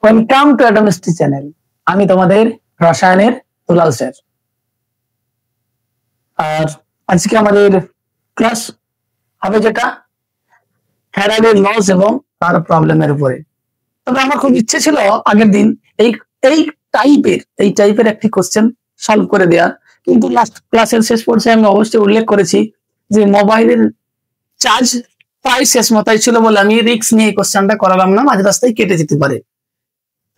Welcome to অ্যাডমিস্ট্রি channel. আমি তোমাদের রসায়নের দুলাল স্যার। আর আজকে আমাদের ক্লাস হবে যেটা ফ্যারাডের লস এবং তার প্রবলেমের উপরে। তবে আমার খুব ইচ্ছে ছিল আগের দিন এই এই টাইপের একটি কোশ্চেন সলভ করে দেওয়া, কিন্তু লাস্ট ক্লাসের শেষ পর্যায়ে আমি অবশ্যই উল্লেখ করেছি যে মোবাইলের চার্জ প্রায় শেষ মতাই ছিল বলে আমি রিস্ক নিয়ে এই কোশ্চেনটা করালাম না, মাঝ রাস্তায় কেটে যেতে পারে।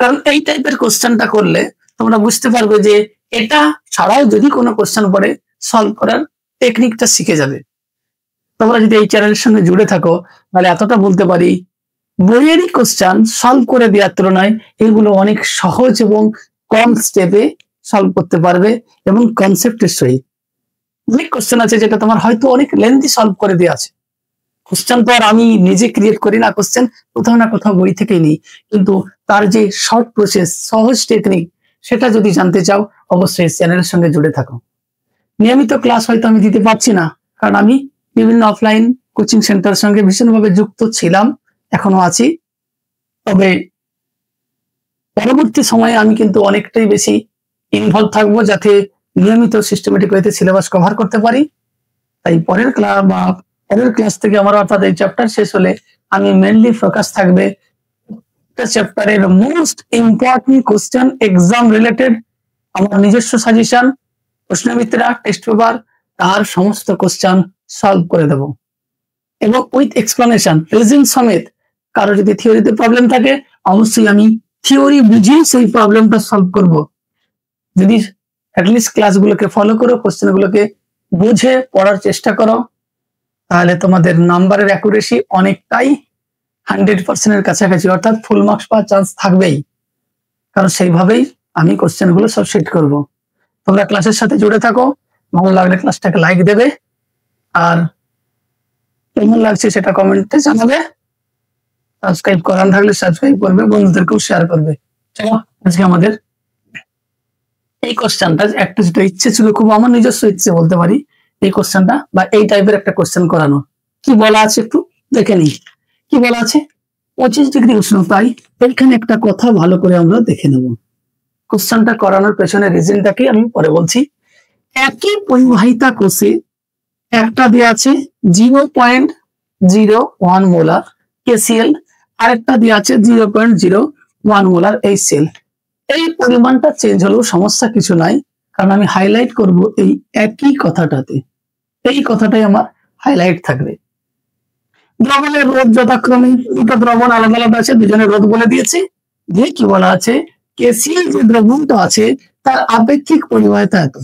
কারণ এই টাইপের কোশ্চেনটা করলে তোমরা বুঝতে পারবে যে এটা ছাড়াও যদি কোনো কোশ্চেন পড়ে সলভ করার টেকনিকটা শিখে যাবে। তোমরা যদি এই চ্যানেলের সঙ্গে জুড়ে থাকো তাহলে এতটা বলতে পারি, বইয়েরই কোশ্চেন সলভ করে দেওয়ার তুলনায় এগুলো অনেক সহজ এবং কম স্টেপে সলভ করতে পারবে এবং কনসেপ্টের সহিত। অনেক কোশ্চেন আছে যেটা তোমার হয়তো অনেক লেন্থি সলভ করে দেওয়া আছে। কোশ্চেন তো আর আমি নিজে ক্রিয়েট করি না, কোশ্চেন কোথাও না কোথাও বই থেকেই নিই, কিন্তু তার যে শর্ট প্রসেস, সহজ টেকনিক, সেটা যদি জানতে চাও অবশ্যই চ্যানেলের সঙ্গে জুড়ে থাকো। নিয়মিত ক্লাস হয়তো আমি দিতে পারছি না, কারণ আমি বিভিন্ন অফলাইন কোচিং সেন্টারের সঙ্গে ভীষণভাবে যুক্ত ছিলাম, এখনো আছি। তবে পরবর্তী সময়ে আমি কিন্তু অনেকটাই বেশি ইনভলভ থাকবো, যাতে নিয়মিত সিস্টেমেটিক ওয়েতে সিলেবাস কভার করতে পারি। তাই পরের ক্লাস থেকে আমার অর্থাৎ এই চ্যাপ্টার শেষ হলে আমি মেনলি ফোকাস থাকবে চ্যাপ্টারের most important question exam related, আমার নিজস্ব সাজেশন, প্রশ্নবিত্রা, টেস্ট পেপার, তার সমস্ত কোশ্চেন সলভ করে দেব এবং উইথ এক্সপ্লেনেশন রিজন সমেত। কারো যদি থিওরিতে প্রবলেম থাকে অবশ্যই আমি থিওরি বুঝিয়ে সেই প্রবলেমটা সলভ করব। যদি অ্যাটলিস্ট ক্লাসগুলোকে ফলো করো, কোশ্চেনগুলোকে বুঝে পড়ার চেষ্টা করো, তাহলে তোমাদের নাম্বারের অ্যাকুরেসি অনেকটাই 100% এর কাছাকাছি, অর্থাৎ ফুল মার্কস পাওয়ার চান্স থাকবেই। কারণ সেইভাবেই আমি কোশ্চেনগুলো সব সেট করব। তোমরা ক্লাসের সাথে জুড়ে থাকো, ভালো লাগলে ক্লাসটাকে লাইক দেবে, আর কেমন লাগছে সেটা কমেন্টে জানাবে। সাবস্ক্রাইব করার থাকলে সাবস্ক্রাইব করবে, বন্ধুদেরকেও শেয়ার করবে। চলো আজকে আমাদের এই কোশ্চেনটা একটা যেটা ইচ্ছে ছিল, খুব আমার নিজস্ব ইচ্ছে বলতে পারি, এই কোশ্চেনটা বা এই টাইপের একটা কোশ্চেন করানো। কি বলা আছে একটু দেখে নিই। কি বলা আছে? 25 ডিগ্রি উষ্ণতায় এখানে একটা কথা ভালো করে আমরা দেখে নেব। কোশ্চেনটা করানোর পেছনে রিজনটাকে আমি পরে বলছি। একই পরিবাহিতা কোষে একটা দেওয়া আছে 0.01 মোলার KCl, আরেকটা দেওয়া আছে 0.01 মোলার HCl। এই পরিমাণটা চেঞ্জ হলেও সমস্যা কিছু নাই, কারণ আমি হাইলাইট করব এই একই কথাটাতে। এই কথাটাই আমার হাইলাইট থাকবে। দ্রবণের রোধ যথাক্রমে, দুটো দ্রবণ আলাদা আলাদা আছে, দুজনের রোধ বলে দিয়েছি। দিয়ে কি বলা আছে? KCl যে দ্রবণটা আছে তার আপেক্ষিক পরিবাহিতা এত।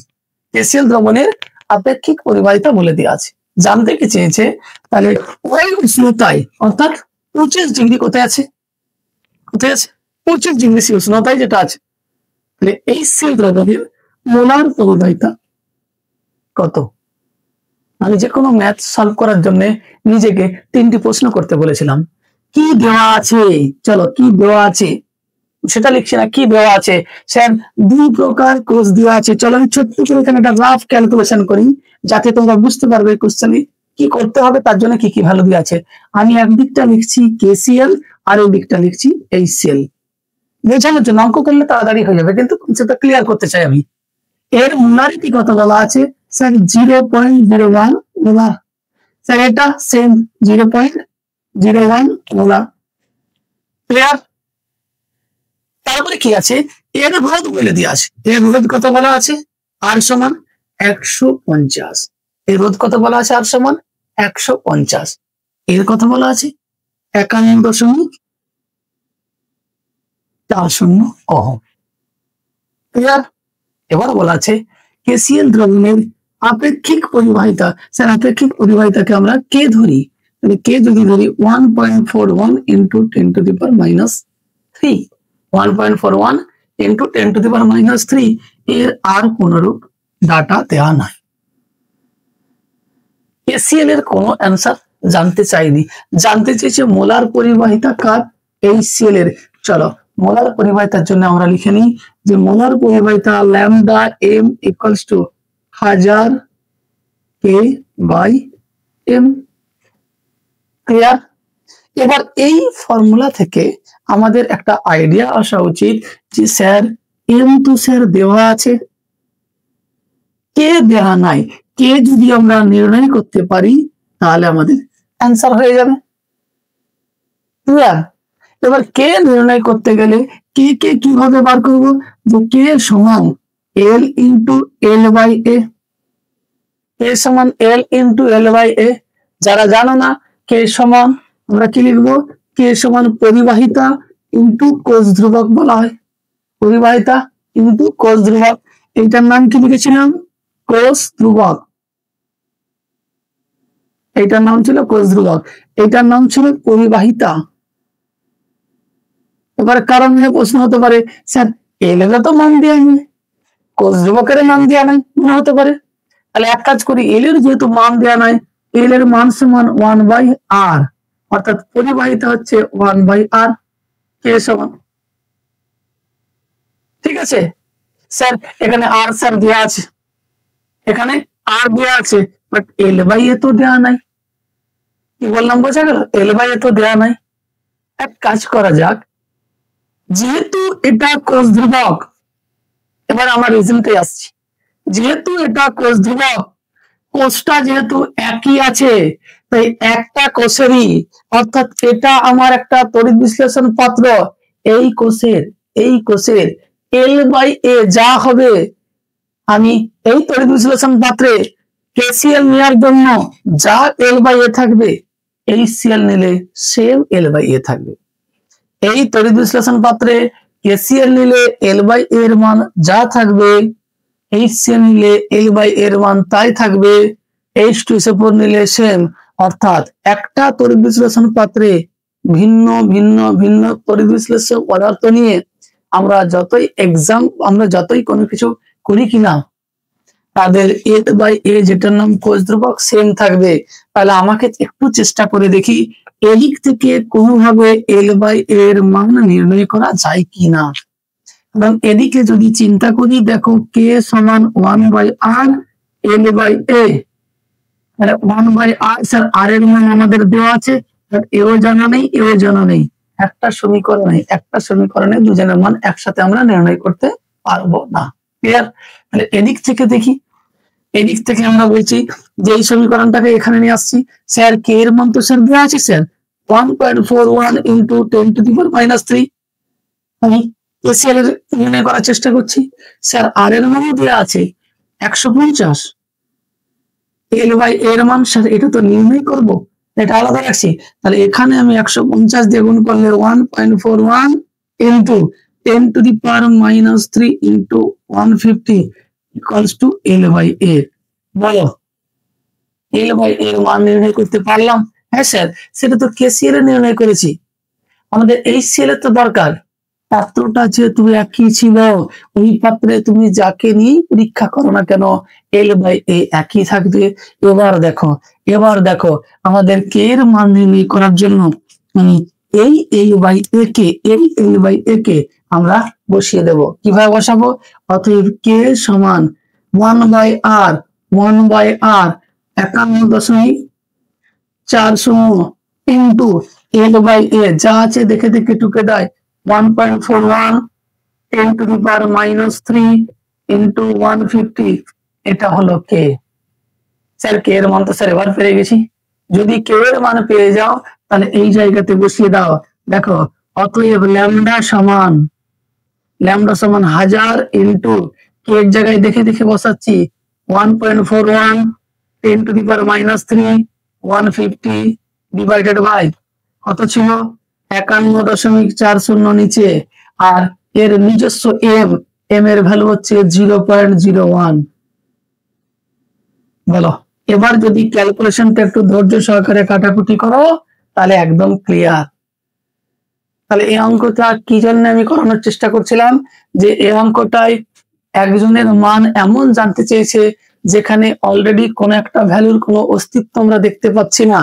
KCl দ্রবণের আপেক্ষিক পরিবাহিতা বলে দেওয়া আছে। জানতে কি চেয়েছে? তাহলে ওই উষ্ণতায় অর্থাৎ 25 ডিগ্রি কোথায় আছে? কোথায় আছে? 25 ডিগ্রি উষ্ণতায় যেটা আছে, তাহলে HCl দ্রবণের মোলার পরিবাহিতা কত? আমি যে কোনো ম্যাথ সলভ করার জন্য নিজেকে 3টি প্রশ্ন করতে বলেছিলাম। কি দেওয়া আছে? চলো কি দেওয়া আছে সেটা লিখছি না, কি দেওয়া আছে? স্যার 2 প্রকার কোষ দেওয়া আছে। চলো আমি ছোট্ট করে এখানে একটা রাফ ক্যালকুলেশন করি, যাতে তোমরা বুঝতে পারবে কোশ্চেনে কি করতে হবে, তার জন্য কি কি ভ্যালু দেওয়া আছে। আমি একদিকটা লিখছি KCl আর ওই দিকটা লিখছি HCl। বোঝানোর জন্য, অঙ্ক করলে তাড়াতাড়ি হয়ে যাবে, কিন্তু কনসেপ্টটা ক্লিয়ার করতে চাই আমি। এর মোলারিটি কত বলা আছে? Sir 0.01 molar. স্যার এটা সেম 0.01 মোলার। ক্লিয়ার? তারপরে কি আছে? এর রোধ বলে দিয়ে আছে। এর রোধ কত বলা আছে? R সমান 150। এর রোধ কত বলা আছে? R সমান 150। এর কত বলা আছে? 51.40 ওহম। ক্লিয়ার? এবার বলা আছে KCl দ্রবণের আপেক্ষিক পরিবাহিতা। স্যার আপেক্ষিক পরিবাহিতাকে আমরা কে ধরি, তাহলে কে যদি ধরি 1.41 into 10 to the power minus 3, 1.41 into 10 to the power minus 3, এর আর কোনরূপ ডাটা দেওয়া নাই। KCl এর কোনো অ্যান্সার জানতে চাইনি, জানতে চেয়েছে মোলার পরিবাহিতা কার? HCl এর। চলো মোলার পরিবাহিতার জন্য আমরা লিখে নিই যে মোলার পরিবাহিতা lambda m equals to 1000 K/m। Clear? এবার এই ফর্মুলা থেকে আমাদের একটা আইডিয়া আসা উচিত যে স্যার এম তো স্যার দেওয়া আছে, কে দেওয়া নাই, কে যদি আমরা নির্ণয় করতে পারি তাহলে আমাদের অ্যান্সার হয়ে যাবে। এবার কে নির্ণয় করতে গেলে কে কে কিভাবে বার করব, যে কে সমান এল ইন্টু এল বাই এ, কে সমান এল ইন্টু এল বাই এ। যারা জানো না কে সমান আমরা কি লিখবো, কে সমান পরিবাহিতা ইন্টু কোষ ধ্রুবক বলা হয়, পরিবাহিতা ইন্টু কোষ ধ্রুবক। এইটার নাম কি লিখেছিলাম, কোষ ধ্রুবক। এইটার নাম ছিল কোষ ধ্রুবক, এইটার নাম ছিল পরিবাহিতা। এবার কারণ প্রশ্ন হতে পারে স্যার এল এর তো মান দেওয়া নেই, কোষ ধ্রুবকের মান দেওয়া নাই, মনে হতে পারে। তাহলে এক কাজ করি, এল এর যেহেতু মান দেওয়া নাই, এল এর মান সমান 1/r, অর্থাৎ পরিবাহিতা হচ্ছে 1/r, কে সমান। ঠিক আছে স্যার, এখানে আর স্যার দেওয়া আছে, এখানে আর দেওয়া আছে, বাট এল বাই এ তো দেওয়া নাই। কি বললাম বোঝা গেল, এল বাই এ তো দেওয়া নাই। এক কাজ করা যাক, যেহেতু এটা কোষ ধ্রুবক, এবার আমার রেজাল্টে আসছি, যেহেতু এটা কোষ ধ্রুবক, কোষটা যেহেতু একই আছে, তাই একটা কোষেরই, অর্থাৎ এটা আমার একটা তড়িৎ বিশ্লেষণ পাত্র, এই কোষের এল বাই এ যা হবে, আমি এই তড়িৎ বিশ্লেষণ পাত্রে কেসিএল নেওয়ার জন্য যা এল বাই এ থাকবে, এই সিএল নিলে সেম এল বাই এ থাকবে। এই তড়িৎ বিশ্লেষণ পাত্রে কেসিএল নিলে এল বাই এর মান যা থাকবে, এইচসিএল নিলে এল বাই এর মান তাই থাকবে, H2SO4 নিলে সেম। অর্থাৎ একটা তড়িৎ বিশ্লেষণ পাত্রে ভিন্ন ভিন্ন ভিন্ন তড়িৎ বিশ্লেষক পদার্থ নিয়ে আমরা যতই কোনো কিছু করি কিনা, তাদের এল বাই এ যেটার নাম কোষ ধ্রুবক সেম থাকবে। তাহলে আমাকে একটু চেষ্টা করে দেখি এদিক থেকে কোনোভাবে এল বাই এর মান নির্ণয় করা যায় কিনা। এবং এদিকে যদি চিন্তা করি, দেখো কে সমান 1/r L by A, 1/r, sir আর এর মান আমাদের দেওয়া আছে, এও জানা নেই এও জানা নেই, একটা সমীকরণে দুজনের মান একসাথে আমরা নির্ণয় করতে পারবো না। ক্লিয়ার? তাহলে এদিক থেকে দেখি, এদিক থেকে আমরা বলছি যে এই সমীকরণটাকে এখানে নিয়ে আসছি, স্যার কে এর মান তো স্যার দেওয়া আছে স্যার 1.41 ইন্টু 10⁻³ আমি কেসিএল এর নির্ণয় করার চেষ্টা করছি। স্যার আর এর মান দেওয়া আছে 150, এল বাই এর মান স্যার এটা তো নির্ণয় করব, এটা আলাদা রাখছি। তাহলে এখানে আমি 150 দিয়ে গুণ করলে 1.41 into 10⁻³ into 150 equals to L by A. বলো এল বাই এর মান নির্ণয় করতে পারলাম? হ্যাঁ স্যার, সেটা তো কেসিএল এর নির্ণয় করেছি, আমাদের এইচসিএল এর তো দরকার। পাত্রটা যেহেতু একই ছিল, ওই পাত্রে তুমি যাকে নিয়ে পরীক্ষা করো না কেন এল বাই এ একই থাকবে। এবার দেখো আমাদের কে এর মান নির্ণয় করার জন্য এই এল বাই এ কে আমরা বসিয়ে দেব। কিভাবে বসাবো? অতএব কে সমান 1/r 51.40 ইন্টু এল বাই এ যা আছে দেখে দেখে টুকে দেয় 1.41 10⁻³ ইন্টু 150, এটা হলো কে। স্যার কে এর মান তো স্যার এবার পেয়ে গেছি, যদি কে এর মান পেয়ে যাও তাহলে এই জায়গাতে বসিয়ে দাও। দেখো অতএব ল্যামডা সমান 1000 ইন্টু কে এর জায়গায় দেখে দেখে বসাচ্ছি 1.41 10⁻³ 150 ডিভাইডেড বাই কত ছিল 51.40 নিচে, আর এর নিজস্ব এম এর ভ্যালু হচ্ছে 0.01। বলো এবার যদি ক্যালকুলেশনটা একটু ধৈর্য সহকারে কাটাকুটি করো তাহলে একদম ক্লিয়ার। তাহলে এই অঙ্কটা কি জন্য আমি করানোর চেষ্টা করছিলাম, যে এই অঙ্কটায় একজনের মান এমন জানতে চেয়েছে যেখানে অলরেডি কোন একটা ভ্যালুর কোনো অস্তিত্ব আমরা দেখতে পাচ্ছি না,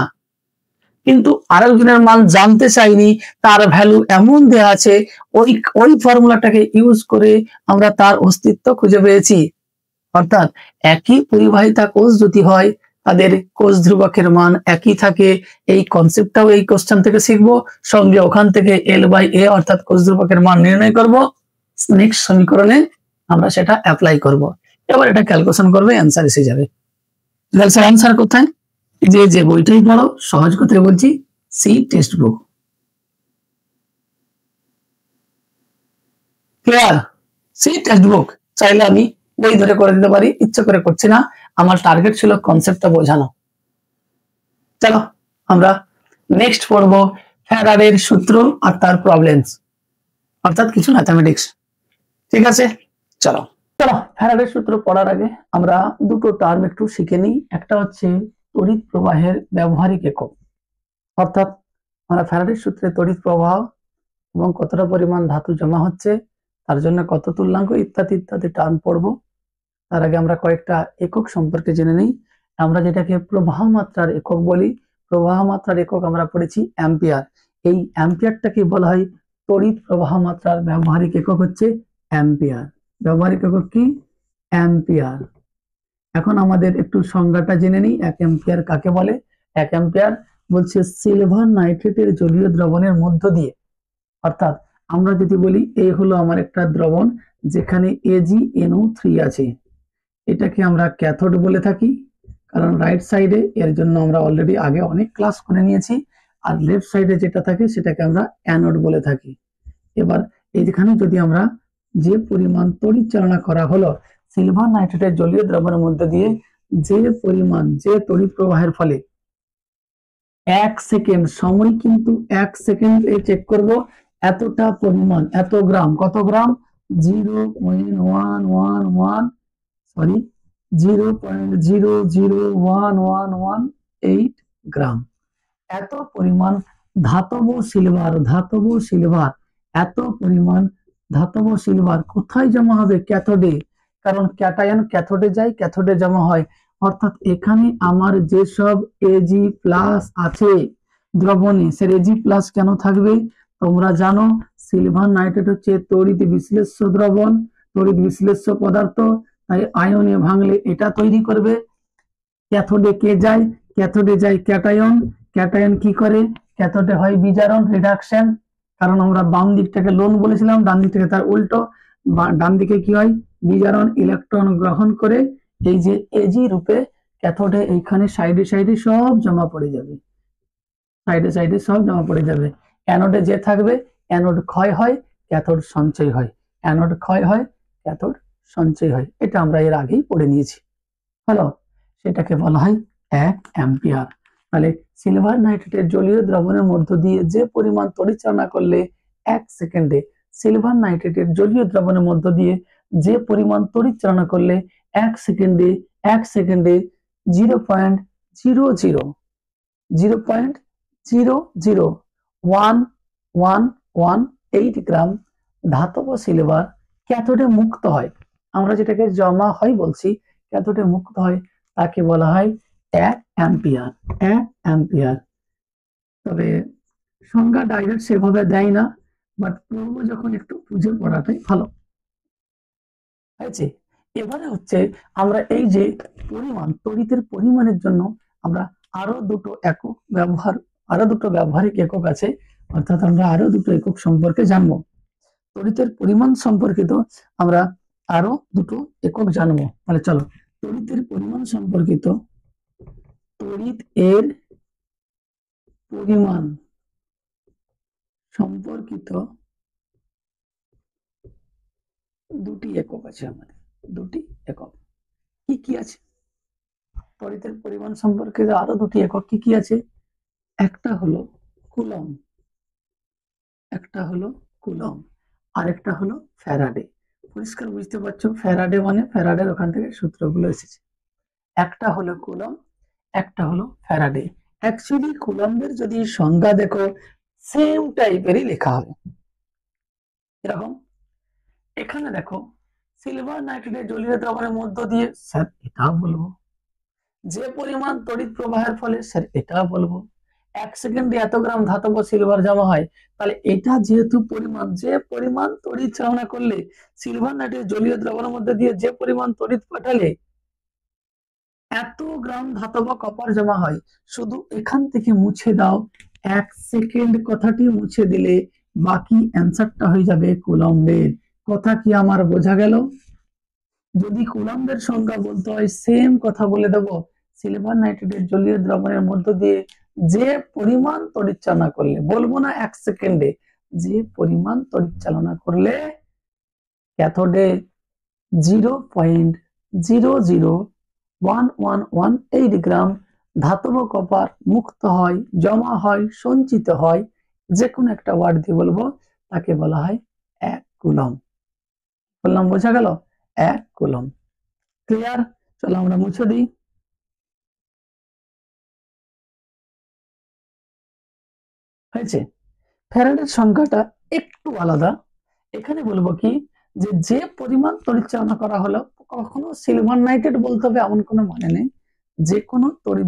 কিন্তু আরেকজনের মান জানতে চাইনি, তার ভ্যালু এমন দেয়া আছে, ওই ফর্মুলাটাকে ইউজ করে আমরা তার অস্তিত্ব খুঁজে পেয়েছি। অর্থাৎ একই পরিবাহিতা কোষ যদি হয় তাদের কোষ ধ্রুবকের মান একই থাকে, এই কনসেপ্টটাও এই কোশ্চেন থেকে শিখবো, সঙ্গে ওখান থেকে L/A অর্থাৎ কোষ ধ্রুবকের মান নির্ণয় করব, নেক্সট সমীকরণে আমরা সেটা অ্যাপ্লাই করব। এবার এটা ক্যালকুলেশন করবে, অ্যান্সার এসে যাবে। অ্যান্সার কোথায়? যে বইটাই পড়ো, সহজ কথায় বলছি, C textbook. Clear? C textbook চাইলে আমি বই ধরে করে দিতে পারি, ইচ্ছে করে করছি না, আমার টার্গেট ছিল কনসেপ্টটা বোঝানো। চলো আমরা নেক্সট পড়বো ফ্যারাডের সূত্র আর তার প্রবলেমস, অর্থাৎ কিছু ম্যাথমেটিক্স। ঠিক আছে, চলো চলো ফ্যারাডের সূত্র পড়ার আগে আমরা দুটো টার্ম একটু শিখে নিই। একটা হচ্ছে তড়িৎ প্রবাহের ব্যবহারিক একক, অর্থাৎ আমরা ফ্যারাডের সূত্রে তড়িৎ প্রবাহ এবং কতটা পরিমাণ ধাতু জমা হচ্ছে, তার জন্য কত তুল্যাঙ্ক ইত্যাদি ইত্যাদি টার্ম পড়বো। তার আগে আমরা কয়েকটা একক সম্পর্কে জেনে নিই। আমরা যেটাকে প্রবাহ মাত্রার একক বলি, প্রবাহ মাত্রার একক আমরা পড়েছি অ্যাম্পিয়ার। এই অ্যাম্পিয়ারটাকে বলা হয় তড়িৎ প্রবাহ মাত্রার ব্যবহারিক একক হচ্ছে অ্যাম্পিয়ার। ব্যবহারিক একক কি? অ্যাম্পিয়ার। এখন আমাদের একটু সংজ্ঞাটা জেনে নিই, 1 অ্যাম্পিয়ার কাকে বলে। 1 অ্যাম্পিয়ার বলছে সিলভার নাইট্রেটের জলীয় দ্রবণের মধ্য দিয়ে, অর্থাৎ আমরা যদি বলি এই হলো আমার একটা দ্রবণ যেখানে AgNO3 আছে, এটাকে আমরা ক্যাথোড বলে থাকি, কারণ রাইট সাইডে, এর জন্য আমরা অলরেডি আগে অনেক ক্লাস করে নিয়েছি, আর লেফট সাইডে যেটা থাকে সেটাকে আমরা অ্যানোড বলে থাকি। এবার এইখানে যদি আমরা যে পরিমাণ তড়িৎ চালনা করা হলো সিলভার নাইট্রেটের জলীয় দ্রবণের মধ্যে দিয়ে, যে পরিমাণ, যে তড়িৎ প্রবাহের ফলে 1 সেকেন্ড সময়, কিন্তু 1 সেকেন্ড চেক করব, এতটা পরিমাণ, এত গ্রাম, কত গ্রাম? 0.00118 গ্রাম। এত পরিমাণ ধাতব সিলভার, এত পরিমাণ ধাতব সিলভার কোথায় জমা হবে? ক্যাথোডে, কারণ ক্যাটায়ন ক্যাথোডে যায়, ক্যাথোডে জমা হয়। অর্থাৎ এখানে আমার যেসব Ag+ আছে দ্রবণে, সে Ag+ কেন থাকবে? তোমরা জানো সিলভার নাইট্রেট হচ্ছে তড়িৎ বিশ্লেষ্য দ্রবণ, তড়িৎ বিশ্লেষ্য পদার্থ, তাই আয়নে ভাঙলে এটা তৈরি করবে। ক্যাথোডে কে যায়? ক্যাথোডে যায় ক্যাটায়ন। ক্যাটায়ন কি করে? ক্যাথোডে হয় বিজারণ, রিডাকশন, কারণ আমরা বাম দিকটাকে লোন বলেছিলাম, ডান দিক থেকে তার উল্টো। ডান দিকে কি হয়? বিজারণ, ইলেকট্রন গ্রহণ করে এই যে Ag রূপে ক্যাথোডে এইখানে সাইডে সাইডে সব জমা পড়ে যাবে, সাইডে সাইডে সব জমা পড়ে যাবে। অ্যানোডে যে থাকবে, অ্যানোড ক্ষয় হয়, ক্যাথোড সঞ্চয় হয়, অ্যানোড ক্ষয় হয়, ক্যাথোড সঞ্চয় হয়। এটা আমরা এর আগেই পড়ে নিয়েছি। হলো, সেটাকে বলা হয় 1 অ্যাম্পিয়ার। তাহলে সিলভার নাইট্রেটের জলীয় দ্রবণের মধ্য দিয়ে যে পরিমাণ তড়িৎ চালনা করলে 1 সেকেন্ডে, সিলভার নাইট্রেটের জলীয় দ্রবণের মধ্য দিয়ে যে পরিমাণ তড়িৎ চালনা করলে 1 সেকেন্ডে 0.00118 গ্রাম ধাতব সিলভার ক্যাথোডে মুক্ত হয়। আমরা যেটাকে জমা হয় বলছি, ক্যাথোডে মুক্ত হয়, তাকে বলা হয় 1 অ্যাম্পিয়ার। 1 অ্যাম্পিয়ার। তবে সংজ্ঞা ডাইরেক্ট সেভাবে দেয় না, বাট পড়বো যখন একটু বুঝে পড়াটাই ভালো হয়েছে। এবারে হচ্ছে আমরা এই যে পরিমাণ, তড়িতের পরিমাণের জন্য আমরা আরো দুটো ব্যবহারিক একক আছে, অর্থাৎ আমরা আরো দুটো একক সম্পর্কে জানবো। তড়িতের পরিমাণ সম্পর্কিত আমরা আরো দুটো একক জানবো। তাহলে চলো, তড়িতের পরিমাণ সম্পর্কিত, তড়িৎ এর পরিমাণ সম্পর্কিত দুটি একক আছে আমাদের, দুটি একক কি কি আছে? তড়িতের পরিমাণ সম্পর্কিত আরো দুটি একক কি কি আছে? একটা হলো কুলম্ব, আর একটা হলো ফ্যারাডে। পরিষ্কার বুঝতে পারছো, ফ্যারাডে মানে ফ্যারাডের ওখান থেকে সূত্রগুলো এসেছে। একটা হলো কুলম্ব, একটা হলো ফ্যারাডে। অ্যাকচুয়ালি কুলম্বের যদি সংজ্ঞা দেখো, সেম টাইপেরই লেখা হবে। এরকম এখানে দেখো, সিলভার নাইট্রেটের জলীয় দ্রবণের মধ্য দিয়ে, স্যার এটা বলবো। যে পরিমাণ তড়িৎ প্রবাহের ফলে, স্যার এটা বলবো। 1 সেকেন্ডে এত গ্রাম ধাতব সিলভার জমা হয়, তাহলে এটা যেহেতু পরিমাণ, যে পরিমাণ তড়িৎ চালনা করলে, সিলভার নাইট্রেটের জলীয় দ্রবণের মধ্যে দিয়ে যে পরিমাণ তড়িৎ পাঠালে এত গ্রাম ধাতব কপার জমা হয়, শুধু এখান থেকে মুছে দাও 1 সেকেন্ড, কথাটি মুছে দিলে বাকি অ্যান্সারটা হয়ে যাবে কুলম্বের। কথা কি আমার বোঝা গেল? যদি কুলম্বের সংখ্যা বলতে হয় সেম কথা বলে দেব, সিলভার নাইট্রেটের জলীয় দ্রবণের মধ্য দিয়ে যে পরিমাণ তড়িৎ চালনা করলে, বলবো না 1 সেকেন্ডে, যে পরিমাণ তড়িৎ চালনা করলে ক্যাথোডে 0.00111 গ্রাম ধাতব কপার মুক্ত হয়, জমা হয়, সঞ্চিত হয়, যে কোনো একটা ওয়ার্ড দিয়ে বলবো, তাকে বলা হয় 1 কুলম। বললাম বোঝা গেল? 1 কুলম। ক্লিয়ার? চলো আমরা মুছে দিই। হয়েছে? ফ্যারাডের সংখ্যাটা একটু আলাদা। এখানে বলবো কি, যে পরিমাণ তড়িৎ চালনা করা হলো, কখনো সিলভার নাইট্রেট বলতে হবে এমন কোনো মানে নেই। যে কোনো তড়িৎ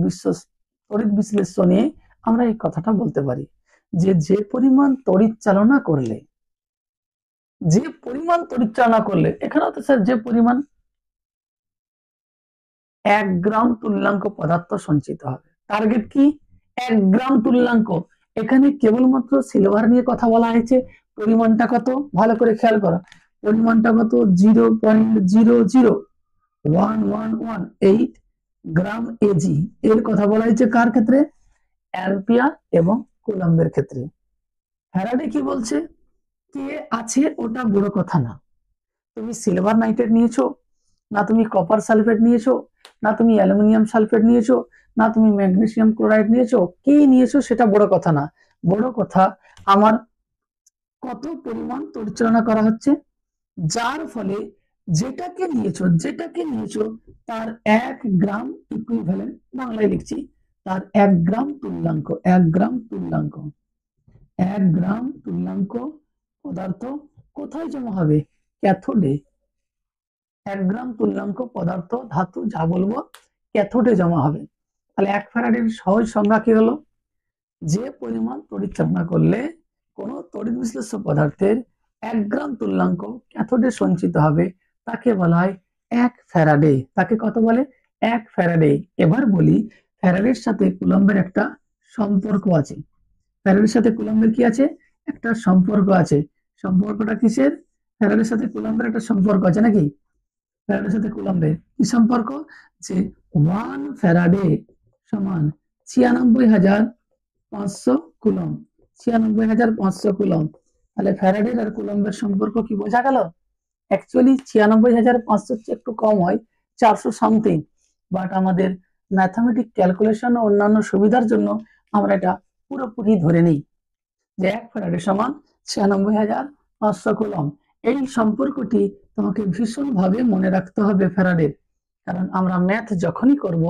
বিশ্লেষণে আমরা এই কথাটা বলতে পারি, যে পরিমাণ তড়িৎ চালনা করলে, এখানেও তো স্যার যে পরিমাণ 1 গ্রাম তুল্যাঙ্ক পদার্থ সঞ্চিত হবে। টার্গেট কি? 1 গ্রাম তুল্যাঙ্ক। এখানে কেবলমাত্র সিলভার নিয়ে কথা বলা হয়েছে। পরিমাণটা কত? ভালো করে খেয়াল করো, পরিমাণটা কত? 0.00111 গ্রাম এজি। এর কথা বলা হয়েছে কার ক্ষেত্রে? অ্যাম্পিয়ার এবং কুলম্বের ক্ষেত্রে। ফ্যারাডে কি বলছে? কে আছে ওটা বড় কথা না। তুমি সিলভার নাইট্রেট নিয়েছো, না তুমি কপার সালফেট নিয়েছো, না তুমি অ্যালুমিনিয়াম সালফেট নিয়েছো, না তুমি ম্যাগনেসিয়াম ক্লোরাইড নিয়েছো, কি নিয়েছো সেটা বড় কথা না। বড় কথা আমার কত পরিমাণ পরিচালনা করা হচ্ছে, যার ফলে যেটাকে নিয়েছো তার 1 গ্রাম ইকুইভ্যালেন্ট, বাংলায় লিখছি, তার 1 গ্রাম তুল্যাঙ্ক, 1 গ্রাম তুল্যাঙ্ক, 1 গ্রাম তুল্যাঙ্ক পদার্থ কোথায় জমা হবে? ক্যাথোডে। 1 গ্রাম তুল্যাঙ্ক পদার্থ, ধাতু, যা বলবো, ক্যাথোডে জমা হবে। তাহলে 1 ফ্যারাডের সহজ সংজ্ঞা কি হলো? যে পরিমাণ তড়িৎ চালনা করলে কোন তড়িৎ বিশ্লেষ্য পদার্থের 1 গ্রাম তুল্যাঙ্ক ক্যাথোডে সঞ্চিত হবে, তাকে বলা হয় 1 ফ্যারাডে। তাকে কত বলে? 1 ফ্যারাডে। এবার বলি, ফ্যারাডের সাথে কুলম্বের একটা সম্পর্ক আছে। ফ্যারাডের সাথে কুলম্বের কি আছে? একটা সম্পর্ক আছে। সম্পর্কটা কিসের? ফ্যারাডের সাথে কুলম্বের একটা সম্পর্ক আছে নাকি? ফ্যারাডের সাথে কুলম্বের কি সম্পর্ক? যে 1 ফ্যারাডে সমান 96,500 কুলম। 96,500 কুলম। তাহলে ফ্যারাডের আর কুলম্বের সম্পর্ক কি বোঝা গেল? অ্যাকচুয়ালি 96,500 একটু কম হয়, 400 সামথিং, বাট আমাদের ম্যাথমেটিক ক্যালকুলেশন ও অন্যান্য সুবিধার জন্য আমরা এটা পুরোপুরি ধরে নিই যে 1 ফ্যারাডে সমান 96,500 কুলম। এই সম্পর্কটি তোমাকে ভীষণভাবে মনে রাখতে হবে ফ্যারাডের, কারণ আমরা ম্যাথ যখনই করব,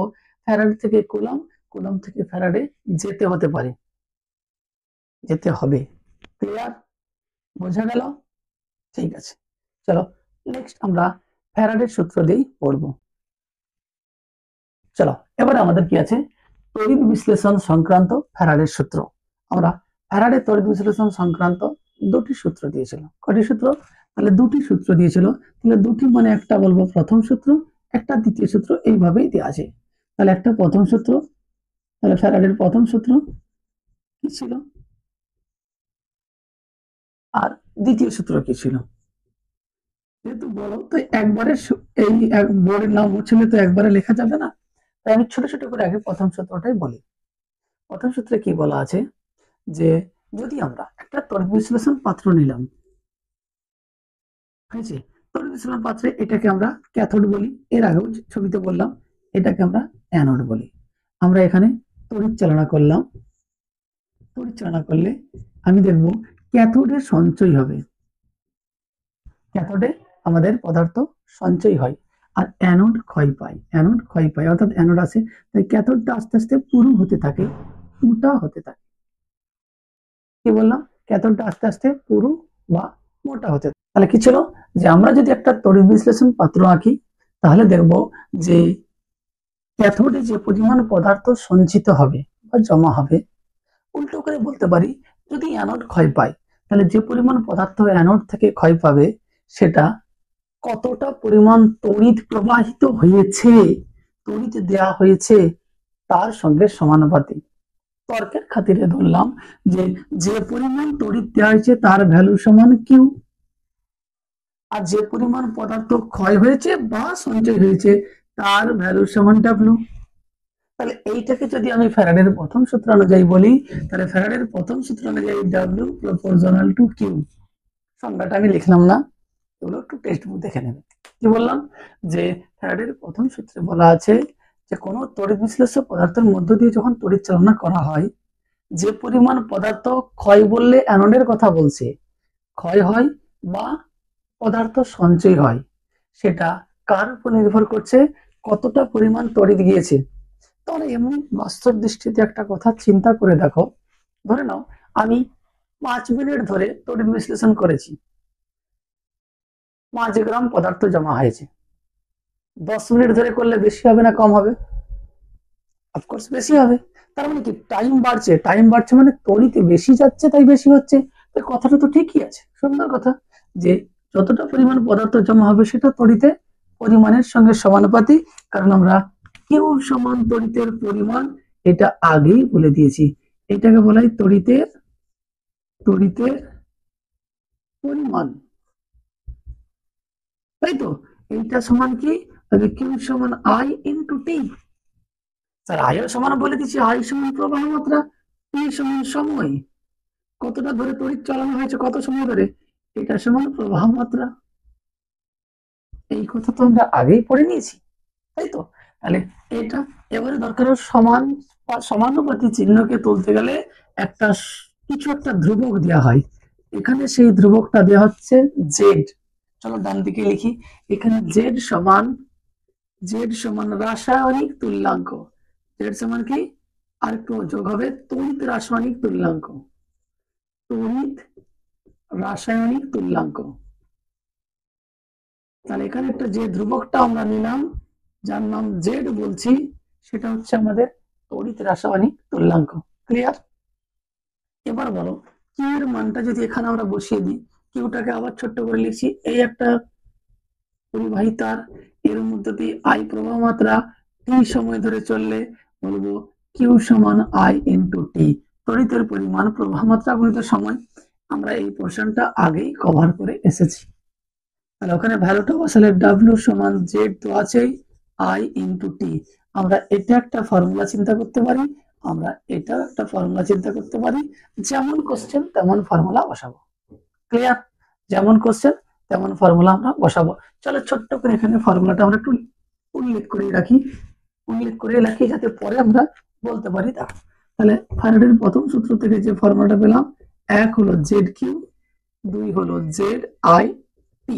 ফ্যারাডে থেকে কুলম, কুলম থেকে ফ্যারাডে যেতে হতে পারে, যেতে হবে। ক্লিয়ার? বোঝা গেল? ঠিক আছে, চলো নেক্সট আমরা ফ্যারাডের সূত্র দিয়েই পড়ব। চলো এবারে আমাদের কি আছে? তড়িৎ বিশ্লেষণ সংক্রান্ত ফ্যারাডের সূত্র। আমরা ফ্যারাডের তড়িৎ বিশ্লেষণ সংক্রান্ত 2টি সূত্র দিয়েছিল। কয়টি সূত্র? তাহলে 2টি সূত্র দিয়েছিল। তাহলে 2টি মানে একটা বলবো প্রথম সূত্র, একটা দ্বিতীয় সূত্র, এইভাবেই দেওয়া আছে। তাহলে একটা প্রথম সূত্র, তাহলে ফ্যারাডের প্রথম সূত্র কি ছিল, আর দ্বিতীয় সূত্র কি ছিল? যেহেতু বড়, তো একবারে এই বোর্ডের নাম মুছলে তো একবারে লেখা যাবে না, তাই আমি ছোট ছোট করে আগে প্রথম সূত্রটাই বলি। প্রথম সূত্রে কি বলা আছে? যে যদি আমরা একটা তড়িৎ বিশ্লেষণ পাত্র নিলাম, হয়েছে, তড়িৎ বিশ্লেষণ পাত্রে এটাকে আমরা ক্যাথোড বলি, এর আগেও ছবিতে বললাম, এটাকে আমরা অ্যানোড বলি। আমরা এখানে তড়িৎ চালনা করলাম, তড়িৎ চালনা করলে আমি দেখব ক্যাথোডে সঞ্চয় হবে, ক্যাথোডে আমাদের পদার্থ সঞ্চয় হয়, আর অ্যানোড ক্ষয় পায়, অ্যানোড ক্ষয় পায়, অর্থাৎ অ্যানোড আছে, তাই ক্যাথোডটা আস্তে আস্তে পুরু হতে থাকে, মোটা হতে থাকে। কি বললাম? ক্যাথোডটা আস্তে আস্তে পুরু বা মোটা হতে। তাহলে কি ছিল? যে আমরা যদি একটা তড়িৎ বিশ্লেষণ পাত্র আঁকি, তাহলে দেখব যে ক্যাথোডে যে পরিমাণ পদার্থ সঞ্চিত হবে বা জমা হবে, উল্টো করে বলতে পারি, যদি অ্যানোড ক্ষয় পায়, তাহলে যে পরিমাণ পদার্থ অ্যানোড থেকে ক্ষয় পাবে, সেটা কতটা পরিমাণ তড়িৎ প্রবাহিত হয়েছে তড়িৎ দেয়া হয়েছে তার সঙ্গে সমানুপাতিক। তর্কের খাতিরে ধরলাম যে যে পরিমাণ তড়িৎ দেওয়া হয়েছে তার ভ্যালু সমান কিউ, আর যে পরিমাণ পদার্থ ক্ষয় হয়েছে বা সঞ্চয় হয়েছে তার ভ্যালু সমান ডাব্লু। তাহলে এইটাকে যদি আমি ফ্যারাডের প্রথম সূত্র অনুযায়ী বলি, তাহলে ফ্যারাডের প্রথম সূত্র অনুযায়ী ডাব্লু প্রপোর্শনাল টু কিউ। সংজ্ঞাটা আমি লিখলাম না, এগুলো একটু টেক্সট বুক দেখে নেবে। কি বললাম যে ফ্যারাডের প্রথম সূত্রে বলা আছে যে কোনো তড়িৎ বিশ্লেষ্য পদার্থের মধ্য দিয়ে যখন তড়িৎ চালনা করা হয়, যে পরিমাণ পদার্থ ক্ষয় বললে অ্যানোডের কথা বলছে, ক্ষয় হয় বা পদার্থ সঞ্চয় হয়, সেটা কার উপর নির্ভর করছে, কতটা পরিমাণ তড়িৎ গিয়েছে। তাহলে এমনি বাস্তব দৃষ্টিতে একটা কথা চিন্তা করে দেখো, ধরে নাও আমি 5 মিনিট ধরে তড়িৎ বিশ্লেষণ করেছি, 5 গ্রাম পদার্থ জমা হয়েছে। 10 মিনিট ধরে করলে বেশি হবে না কম হবে? অফকোর্স বেশি হবে। তার মানে কি টাইম বাড়ছে মানে তড়িৎ বেশি যাচ্ছে তাই বেশি হচ্ছে। কথাটা তো ঠিকই আছে, সুন্দর কথা, যে যতটা পরিমাণ পদার্থ জমা হবে সেটা তড়িতের পরিমাণের সঙ্গে সমানুপাতিক, কারণ আমরা কিউ সমান তড়িতের পরিমাণ এটা আগেই বলে দিয়েছি। এটাকে বলা হয় তড়িতের পরিমাণ, তাই তো। এইটা সমান কি, কিউ সমান I into T. Sir I সমান বলে দিচ্ছি, আই সমান প্রবাহ মাত্রা, টি সমান সময়, কতটা ধরে তড়িৎ চালানো হয়েছে, কত সময় ধরে, এটা সমান প্রবাহ মাত্রা। এই কথা তো আমরা আগেই পড়ে নিয়েছি, তাই তো। তাহলে এটা এবারে দরকার সমান বা সমানুপাতিক চিহ্নকে তুলতে গেলে একটা কিছু একটা ধ্রুবক দেওয়া হয়, এখানে সেই ধ্রুবকটা দেওয়া হচ্ছে জেড। চলো ডান দিকে লিখি, এখানে জেড সমান রাসায়নিক তুল্যাঙ্ক। জেড সমান কি, আর একটু যোগ হবে তড়িৎ রাসায়নিক তুল্যাঙ্ক। তাহলে এখানে একটা যে ধ্রুবকটা আমরা নিলাম, যার নাম জেড বলছি, সেটা হচ্ছে আমাদের তড়িৎ রাসায়নিক তুল্যাঙ্ক। ক্লিয়ার? এবার বলো কিউ এর মানটা যদি এখানে আমরা বসিয়ে দিই, কিউটাকে আবার ছোট্ট করে লিখছি, এই একটা পরিবাহী তার, এর মধ্যে দিয়ে আই প্রবাহ মাত্রা, টি সময় ধরে চললে বলবো কিউ সমান আই ইন্টু টি। তড়িতের পরিমাণ প্রবাহ মাত্রা গুণিত সময়, আমরা এই পোর্শনটা আগেই কভার করে এসেছি। তাহলে ওখানে ভ্যালুটা বসালে ডাব্লিউ সমান জেড তো আছেই, আই ইন্টু টি। আমরা এটা একটা ফর্মুলা চিন্তা করতে পারি, আমরা এটা একটা ফর্মুলা চিন্তা করতে পারি, যেমন কোশ্চেন তেমন ফর্মুলা বসাবো। ক্লিয়ার? যেমন কোশ্চেন তেমন ফর্মুলা আমরা বসাবো। চলো ছোট্ট করে এখানে ফর্মুলাটা আমরা একটু উল্লেখ করে রাখি যাতে পরে আমরা বলতে পারি। তা তাহলে ফ্যারাডের প্রথম সূত্র থেকে যে ফর্মুলাটা পেলাম, 1 হলো জেড কিউ, 2 হলো জেড আই টি।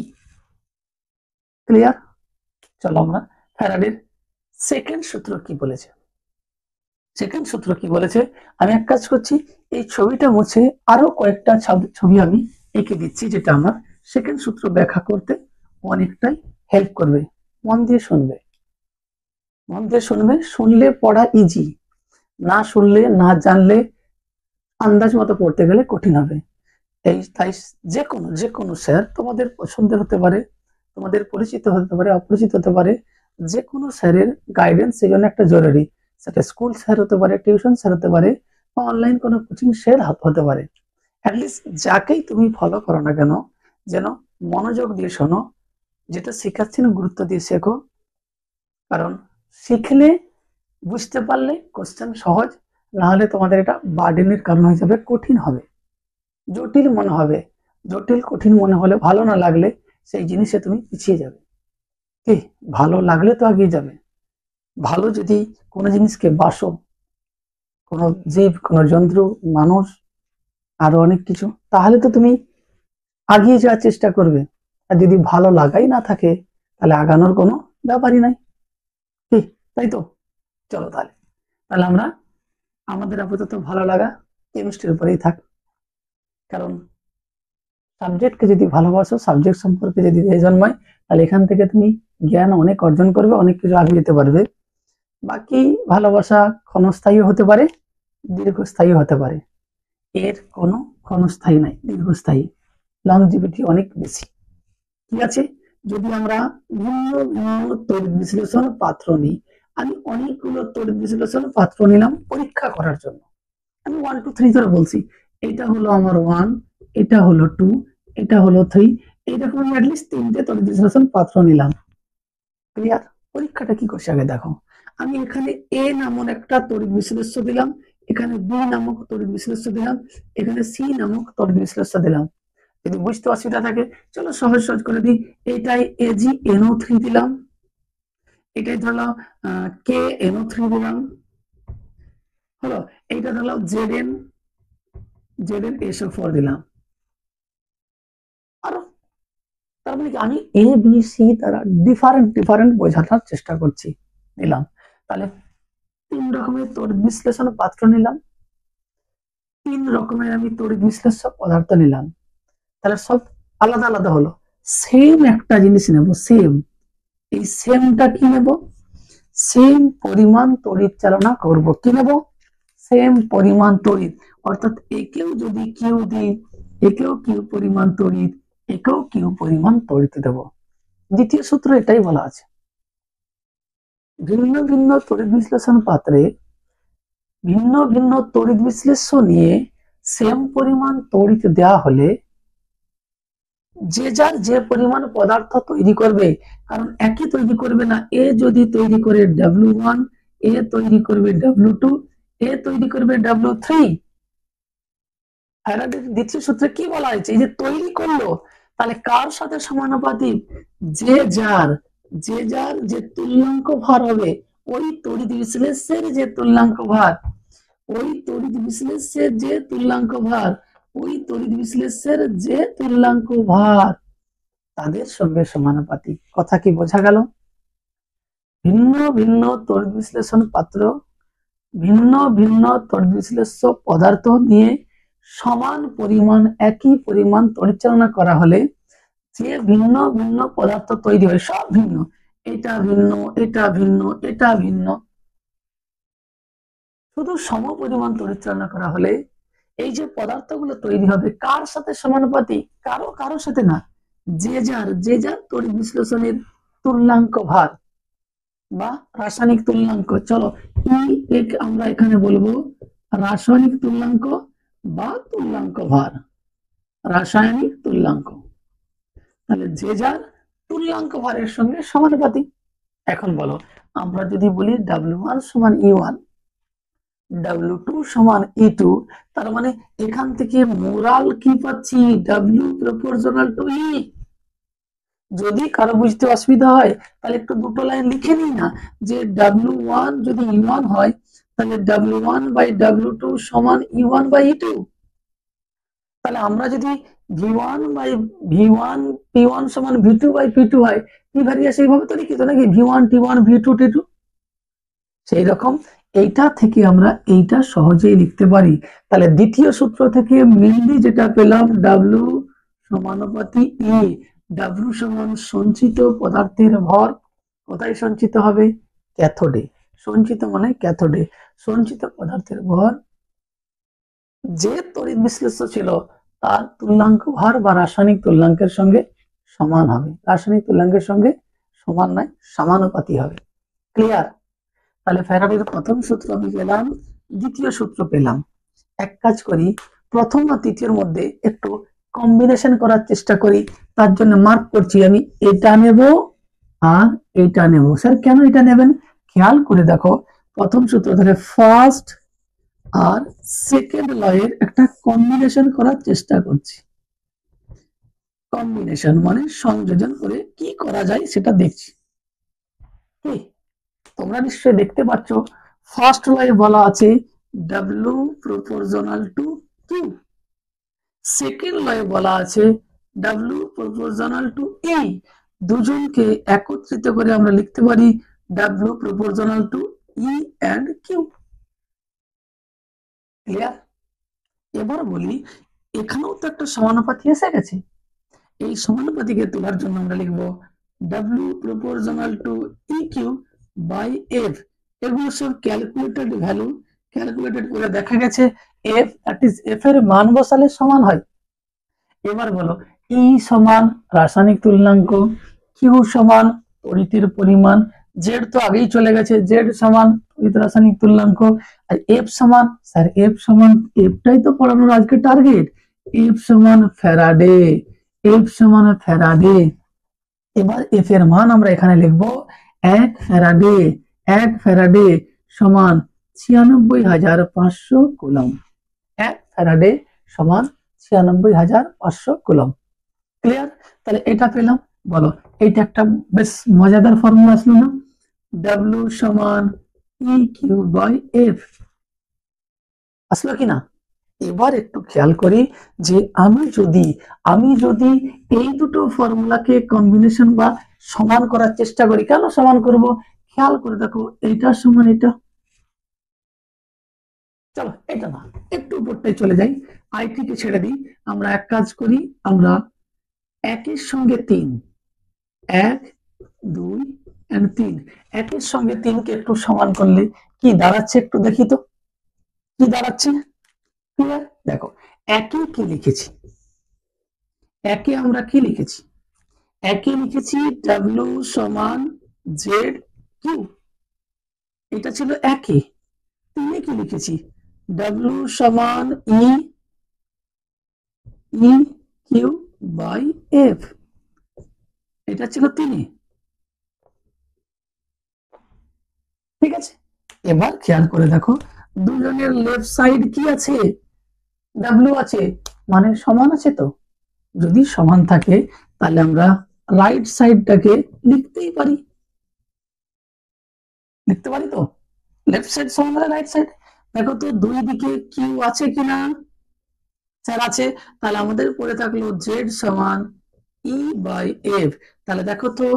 ক্লিয়ার? চলো আমরা ফ্যারাডের সেকেন্ড সূত্র কি বলেছে, আমি এক কাজ করছি, এই ছবিটা মুছে আরো কয়েকটা ছবি আমি এঁকে দিচ্ছি, যেটা আমার সেকেন্ড সূত্র ব্যাখ্যা করতে অনেকটাই হেল্প করবে। মন দিয়ে শুনলে পড়া ইজি, না শুনলে না জানলে আন্দাজ মতো পড়তে গেলে কঠিন হবে। তাই যে কোনো স্যার তোমাদের পছন্দের হতে পারে, তোমাদের পরিচিত হতে পারে, অপরিচিত হতে পারে, যে কোনো স্যারের গাইডেন্স সেই জন্য একটা জরুরি। সেটা স্কুল স্যার হতে পারে, টিউশন স্যার হতে পারে, বা অনলাইন কোনো কোচিং স্যার হতে পারে। অ্যাটলিস্ট যাকেই তুমি ফলো করো না কেন, যেন মনোযোগ দিয়ে শোনো, যেটা শেখাচ্ছেন গুরুত্ব দিয়ে শেখো। কারণ শিখলে, বুঝতে পারলে কোশ্চেন সহজ, না হলে তোমাদের এটা বার্ডেনের কারণ হিসাবে কঠিন হবে, জটিল মনে হবে। কঠিন মনে হলে, ভালো না লাগলে সেই জিনিসে তুমি পিছিয়ে যাবে। কি ভালো লাগলে তো এগিয়ে যাবে। ভালো যদি কোনো জিনিসকে বাসো, কোনো জীব, কোনো জন্তু, মানুষ, আরো অনেক কিছু, তাহলে তো তুমি এগিয়ে যাওয়ার চেষ্টা করবে। আর যদি ভালো লাগাই না থাকে, তাহলে আগানোর কোনো ব্যাপারই নাই। কি তাই তো? চলো তাহলে আমরা আমাদের আপাতত ভালো লাগা কেমিস্ট্রির উপরেই থাক। কারণ সাবজেক্টকে যদি ভালোবাসো, সাবজেক্ট সম্পর্কে যদি জন্মায়, তাহলে এখান থেকে তুমি জ্ঞান অনেক অর্জন করবে, অনেক কিছু আগে যেতে পারবে। বাকি ভালোবাসা ক্ষণস্থায়ী হতে পারে, দীর্ঘস্থায়ী হতে পারে, এর কোনো ক্ষণস্থায়ী নাই, দীর্ঘস্থায়ী, লংজিভিটি অনেক বেশি। ঠিক আছে? যদি আমরা ভিন্ন তড়িৎ বিশ্লেষণ পাত্র নিই, আমি অনেকগুলো তড়িৎ বিশ্লেষণ পাত্র নিলাম পরীক্ষা করার জন্য। আমি 1 2 3 ধরে বলছি, এটা হলো আমার 1, এটা হলো 2, এটা হলো 3, এইরকম আমি অ্যাটলিস্ট 3টে তড়িৎ বিশ্লেষণ পাত্র নিলাম। ক্লিয়ার? পরীক্ষাটা কি করছে আগে দেখো। আমি এখানে এ নামক একটা তড়িৎ বিশ্লেষ্য দিলাম, এখানে বি নামক তড়িৎ বিশ্লেষ্য দিলাম, এখানে সি নামক তড়িৎ বিশ্লেষ্য দিলাম। যদি বুঝতে অসুবিধা থাকে চলো সহজ সহজ করে দিই। এটাই AgNO3 দিলাম, এটাই ধরলাম KNO3 দিলাম, হলো এইটা ধরলাম ZnSO4 দিলাম। আরো তার মানে কি আমি এ বি সি দ্বারা ডিফারেন্ট বোঝানোর চেষ্টা করছি। নিলাম তাহলে 3 রকমের তড়িৎ বিশ্লেষণ পাত্র নিলাম, 3 রকমের আমি তড়িৎ বিশ্লেষ্য পদার্থ নিলাম। তাহলে সব আলাদা আলাদা হলো, সেম একটা জিনিস নেব, সেম। এই সেমটা কি নেব? সেম পরিমাণ তড়িৎ চালনা করব। কি নেব? সেম পরিমাণ তড়িৎ, অর্থাৎ একেও যদি কিউ দিই, একেও কিউ পরিমাণ তড়িৎ, একেও কিউ পরিমাণ তড়িৎ দেব। দ্বিতীয় সূত্র এটাই বলা আছে। ভিন্ন ভিন্ন তড়িৎ বিশ্লেষণ পাত্রে ভিন্ন ভিন্ন তড়িৎ বিশ্লেষ্য নিয়ে সেম পরিমাণ তড়িৎ দেওয়া হলে যে যার যে পরিমাণ পদার্থ তৈরি করবে, কারণ একই তৈরি করবে না। এ যদি তৈরি করে W1, এ তৈরি করবে W2, এ তৈরি করবে W3। ফ্যারাডের দ্বিতীয় সূত্রে কি বলা হয়েছে? এই যে তৈরি করলো, তাহলে কার সাথে সমানুপাতিক? যে যার যে তুল্যাঙ্ক ভার হবে, ওই তড়িৎ বিশ্লেষ্যের যে তুল্যাঙ্ক ভার, ওই তড়িৎ বিশ্লেষ্যের যে তুল্যাঙ্ক ভার, ওই তড়িৎ বিশ্লেষ্যের যে তুল্যাঙ্ক ভার তাদের সঙ্গে সমানুপাতিক। কথা কি বোঝা গেল? ভিন্ন ভিন্ন তড়িৎ বিশ্লেষণ পাত্র, ভিন্ন ভিন্ন তড়িৎ বিশ্লেষ্য পদার্থ নিয়ে সমান পরিমাণ একই পরিমাণ পরিচালনা করা হলে যে ভিন্ন ভিন্ন পদার্থ তৈরি হয়, সব ভিন্ন, এটা ভিন্ন, এটা ভিন্ন, এটা ভিন্ন, শুধু সম পরিমাণ পরিচালনা করা হলে এই যে পদার্থগুলো তৈরি হবে কার সাথে সমানুপাতিক? কারোর সাথে না, যে যার তড়িৎ বিশ্লেষণের তুল্যাঙ্ক ভার বা রাসায়নিক তুল্যাঙ্ক। চলো আমরা এখানে বলবো রাসায়নিক তুল্যাঙ্ক বা তুল্যাঙ্ক ভার, রাসায়নিক তুল্যাঙ্ক। তাহলে যে যার তুল্যাঙ্ক ভারের সঙ্গে সমানুপাতিক। এখন বলো, আমরা যদি বলি W1 সমান E1, W2 সমান E2, তার মানে এখান থেকে মোরাল কি পাচ্ছি? W proportional two E। যদি কারো বুঝতে অসুবিধা হয় তাহলে একটু দুটো লাইন লিখে নিই না, যে W1 যদি E1 হয় তাহলে W1 বাই W2 সমান E1 বাই E2। তাহলে আমরা যদি V1 বাই V1 P1 সমান V2 বাই P2 হয়, কি ভ্যারিয়েন্স এইভাবে তো লিখিত নাকি? V1 T1 V2 T2। সেই রকম এইটা থেকে আমরা এইটা সহজেই লিখতে পারি। তাহলে দ্বিতীয় সূত্র থেকে মেনলি যেটা পেলাম, W সমানুপাতি E। W সমান সঞ্চিত পদার্থের ভর। কোথায় সঞ্চিত হবে? ক্যাথোডে। সঞ্চিত মানে ক্যাথোডে। সঞ্চিত পদার্থের ভর যে তড়িৎ বিশ্লেষ্য ছিল তার তুল্যাঙ্ক ভার বা রাসায়নিক তুল্যাঙ্কের সঙ্গে সমান হবে। রাসায়নিক তুল্যাঙ্কের সঙ্গে সমান নয়, সমানুপাতি হবে। ক্লিয়ার? তাহলে ফ্যারাডের প্রথম সূত্র আমি পেলাম, দ্বিতীয় সূত্র পেলাম। এক কাজ করি, প্রথম আর তৃতীয়র মধ্যে একটু কম্বিনেশন করার চেষ্টা করি। তার জন্য মার্ক করছি আমি, এটা নেব আর এটা নেব। স্যার কেন এটা নেবেন? খেয়াল করে দেখো, প্রথম সূত্র ধরে ফার্স্ট আর সেকেন্ড লয়ের একটা কম্বিনেশন করার চেষ্টা করছি। কম্বিনেশন মানে সংযোজন করে কি করা যায় সেটা দেখছি। কি তোমরা নিশ্চয়ই দেখতে পাচ্ছ, ফার্স্ট লয়ে বলা আছে W proportional two Q, second লয়ে বলা আছে W প্রপোর্শনাল টু E। দুজনকে একত্রিত করে আমরা লিখতে পারি W proportional two E and Q। Clear? এবার বলি, এখানেও তো একটা সমানুপাতি এসে গেছে। এই সমানুপাতিকে তোলার জন্য আমরা লিখবো W proportional to EQ by F। এগুলো সব ক্যালকুলেটেড ভ্যালু, ক্যালকুলেটেড করে দেখা গেছে F, দ্যাট ইজ F এর মান বসালে সমান হয়। এবার বলো, E সমান রাসায়নিক তুল্যাঙ্ক, Q সমান তড়িতের পরিমাণ, জেড তো আগেই চলে গেছে, জেড সমান তড়িৎ রাসায়নিক তুল্যাঙ্ক, আর এফ সমান, স্যার এফ সমান, এফটাই তো পড়ানোর আজকে টার্গেট, এফ সমান ফ্যারাডে, এফ সমান ফ্যারাডে। এবার এফ এর মান আমরা এখানে লিখবো 1 ফ্যারাডে, 1 ফ্যারাডে সমান 96,500 কুলম্ব, 1 ফ্যারাডে সমান 96,500 কুলম্ব। ক্লিয়ার? তাহলে এটা পেলাম। বলো, এইটা একটা বেশ মজাদার ফর্মুলা আসলো না? W সমান E কিউ বাই F আসলো কিনা? এবার একটু খেয়াল করি যে আমি যদি এই দুটো ফর্মুলাকে কম্বিনেশন বা সমান করার চেষ্টা করি, কেন সমান করব? খেয়াল করে দেখো, এইটার সমান এটা, চলো এটা না, একটু উপরটাই চলে যাই, আইটিকে ছেড়ে দিই। আমরা এক কাজ করি, আমরা একের সঙ্গে 3, 1 2 and 3, একের সঙ্গে 3কে একটু সমান করলে কি দাঁড়াচ্ছে একটু দেখি তো, কি দাঁড়াচ্ছে? দেখো, একে কি লিখেছি, একে আমরা কি লিখেছি? একে লিখেছি W সমান জেড কিউ, এটা ছিল একে। তিনে কি লিখেছি? W সমান ই কিউ বাই এফ, এটা ছিল তিনে। ঠিক আছে, এবার খেয়াল করে দেখো, দুজনের লেফট সাইড কি আছে? W আছে, মানে সমান আছে তো। যদি সমান থাকে তাহলে আমরা রাইট সাইডটাকে লিখতেই পারি, লিখতে পারি তো, লেফট সাইড সমান হলে রাইট সাইড। দেখো তো দুই দিকে কিউ আছে কিনা? স্যার আছে। তাহলে আমাদের পড়ে থাকলো জেড সমান ই বাই এফ। তাহলে দেখো তো,